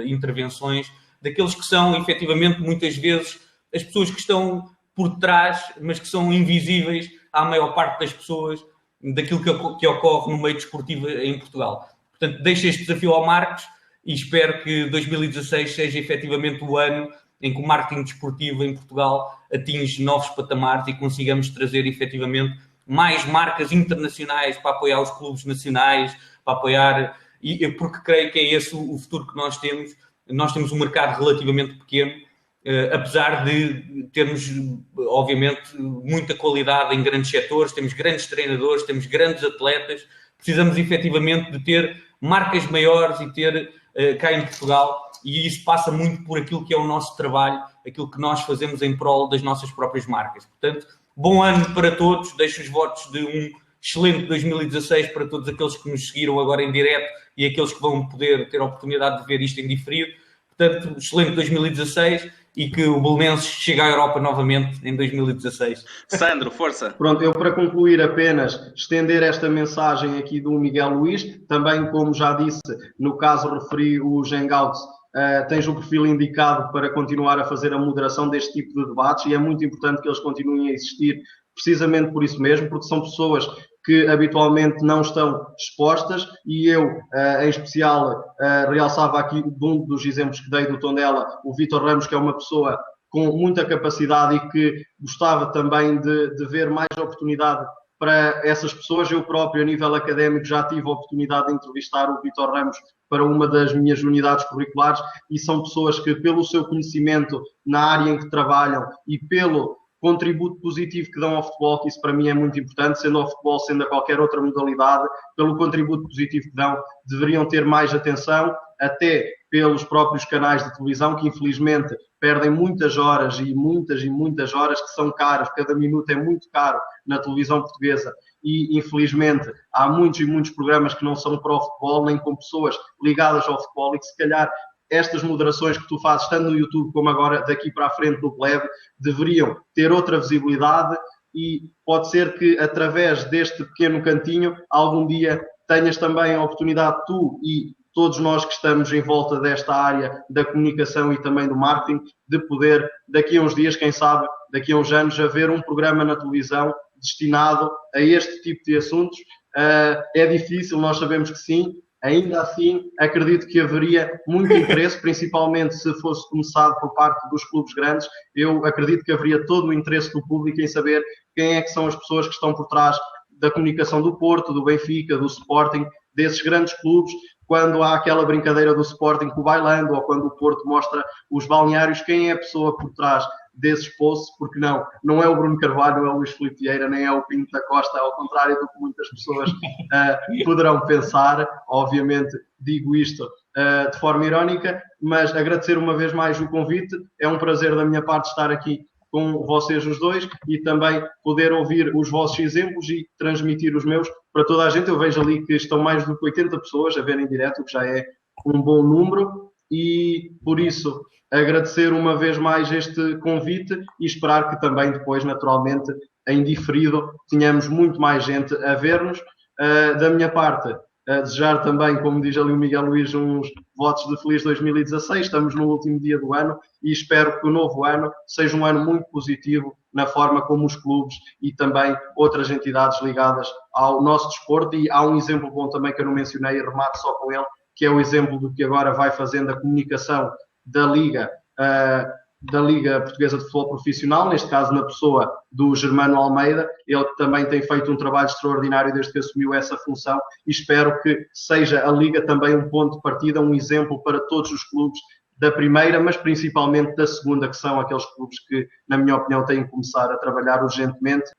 Speaker 2: intervenções daqueles que são, efetivamente, muitas vezes, as pessoas que estão por trás, mas que são invisíveis à maior parte das pessoas daquilo que ocorre no meio desportivo em Portugal. Portanto, deixo este desafio ao Marcos e espero que 2016 seja efetivamente o ano em que o marketing desportivo em Portugal atinge novos patamares e consigamos trazer efetivamente mais marcas internacionais para apoiar os clubes nacionais, para apoiar, porque creio que é esse o futuro que nós temos. Nós temos um mercado relativamente pequeno, apesar de termos, obviamente, muita qualidade em grandes setores, temos grandes treinadores, temos grandes atletas, precisamos efetivamente de ter marcas maiores e ter cá em Portugal, e isso passa muito por aquilo que é o nosso trabalho, aquilo que nós fazemos em prol das nossas próprias marcas. Portanto, bom ano para todos, deixo os votos de um excelente 2016 para todos aqueles que nos seguiram agora em direto e aqueles que vão poder ter a oportunidade de ver isto em diferido. Portanto, excelente 2016 e que o Belenenses chegue à Europa novamente em 2016.
Speaker 1: Sandro, força!
Speaker 3: Pronto, eu para concluir apenas estender esta mensagem aqui do Miguel Luís, também como já disse, no caso referi os Hangouts, tens o perfil indicado para continuar a fazer a moderação deste tipo de debates e é muito importante que eles continuem a existir precisamente por isso mesmo, porque são pessoas que habitualmente não estão expostas e eu, em especial, realçava aqui um dos exemplos que dei do Tondela, o Vítor Ramos, que é uma pessoa com muita capacidade e que gostava também de ver mais oportunidade para essas pessoas. Eu próprio, a nível académico, já tive a oportunidade de entrevistar o Vítor Ramos para uma das minhas unidades curriculares e são pessoas que, pelo seu conhecimento na área em que trabalham e pelo contributo positivo que dão ao futebol, que isso para mim é muito importante, sendo ao futebol, sendo a qualquer outra modalidade, pelo contributo positivo que dão, deveriam ter mais atenção, até pelos próprios canais de televisão, que infelizmente perdem muitas horas e muitas horas que são caras, cada minuto é muito caro na televisão portuguesa e infelizmente há muitos e muitos programas que não são para o futebol, nem com pessoas ligadas ao futebol, e que se calhar estas moderações que tu fazes, tanto no YouTube como agora daqui para a frente no Plebe, deveriam ter outra visibilidade, e pode ser que através deste pequeno cantinho algum dia tenhas também a oportunidade, tu e todos nós que estamos em volta desta área da comunicação e também do marketing, de poder, daqui a uns dias, quem sabe, daqui a uns anos, haver um programa na televisão destinado a este tipo de assuntos. É difícil, nós sabemos que sim. Ainda assim, acredito que haveria muito interesse, principalmente se fosse começado por parte dos clubes grandes. Eu acredito que haveria todo o interesse do público em saber quem é que são as pessoas que estão por trás da comunicação do Porto, do Benfica, do Sporting, desses grandes clubes. Quando há aquela brincadeira do Sporting com o Bailando, ou quando o Porto mostra os balneários, quem é a pessoa por trás desses posts? Porque não é o Bruno Carvalho, não é o Luís Filipe Vieira, nem é o Pinto da Costa, ao contrário do que muitas pessoas poderão pensar. Obviamente digo isto de forma irónica, mas agradecer uma vez mais o convite. É um prazer da minha parte estar aqui com vocês os dois e também poder ouvir os vossos exemplos e transmitir os meus para toda a gente. Eu vejo ali que estão mais do que 80 pessoas a verem em direto, o que já é um bom número, e por isso agradecer uma vez mais este convite e esperar que também depois, naturalmente, em diferido, tenhamos muito mais gente a ver-nos. Da minha parte, desejar também, como diz ali o Miguel Luís, uns votos de feliz 2016. Estamos no último dia do ano e espero que o novo ano seja um ano muito positivo na forma como os clubes e também outras entidades ligadas ao nosso desporto. E há um exemplo bom também que eu não mencionei e remato só com ele, que é o exemplo do que agora vai fazendo a comunicação da Liga Portuguesa de Futebol Profissional, neste caso na pessoa do Germano Almeida. Ele também tem feito um trabalho extraordinário desde que assumiu essa função, e espero que seja a Liga também um ponto de partida, um exemplo para todos os clubes da primeira, mas principalmente da segunda, que são aqueles clubes que, na minha opinião, têm que começar a trabalhar urgentemente.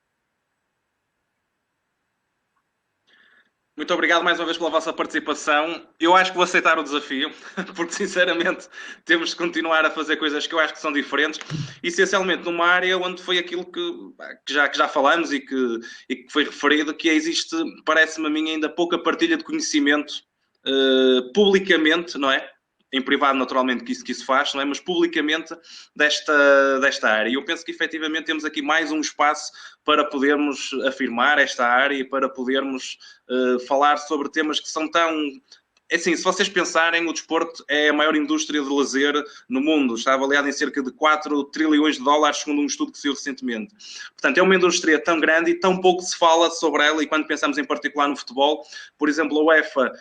Speaker 1: Muito obrigado mais uma vez pela vossa participação. Eu acho que vou aceitar o desafio, porque sinceramente temos de continuar a fazer coisas que eu acho que são diferentes, essencialmente numa área onde foi aquilo que já falamos e que foi referido, que existe, parece-me a mim, ainda pouca partilha de conhecimento publicamente, não é? Em privado, naturalmente, que isso faz, não é? Mas publicamente desta área. E eu penso que, efetivamente, temos aqui mais um espaço para podermos afirmar esta área e para podermos falar sobre temas que são tão... Assim, se vocês pensarem, o desporto é a maior indústria de lazer no mundo. Está avaliado em cerca de 4 trilhões de dólares, segundo um estudo que saiu recentemente. Portanto, é uma indústria tão grande e tão pouco se fala sobre ela. E quando pensamos em particular no futebol, por exemplo, a UEFA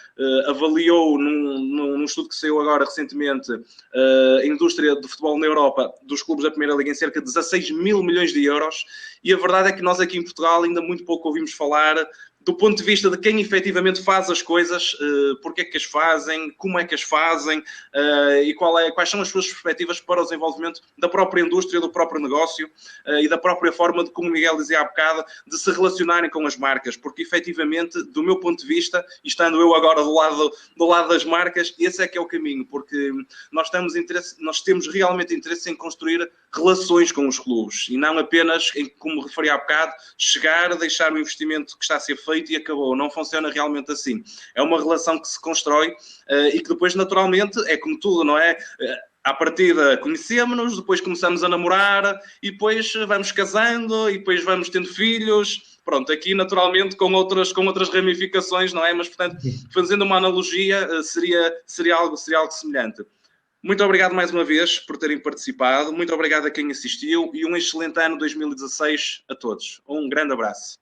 Speaker 1: avaliou num estudo que saiu agora recentemente a indústria do futebol na Europa, dos clubes da Primeira Liga, em cerca de 16 mil milhões de euros. E a verdade é que nós aqui em Portugal ainda muito pouco ouvimos falar do ponto de vista de quem efetivamente faz as coisas, porque é que as fazem, como é que as fazem e quais são as suas perspectivas para o desenvolvimento da própria indústria, do próprio negócio e da própria forma de, como o Miguel dizia há bocado, de se relacionarem com as marcas, porque efetivamente, do meu ponto de vista, e estando eu agora do lado das marcas, esse é que é o caminho, porque nós temos realmente interesse em construir relações com os clubes e não apenas, como referi há bocado, chegar a deixar o investimento que está a ser feito e acabou. Não funciona realmente assim. É uma relação que se constrói e que depois, naturalmente, é como tudo, não é? À partida conhecemos-nos, depois começamos a namorar e depois vamos casando e depois vamos tendo filhos. Pronto, aqui naturalmente com outras ramificações, não é? Mas, portanto, fazendo uma analogia, seria algo semelhante. Muito obrigado mais uma vez por terem participado. Muito obrigado a quem assistiu e um excelente ano 2016 a todos. Um grande abraço.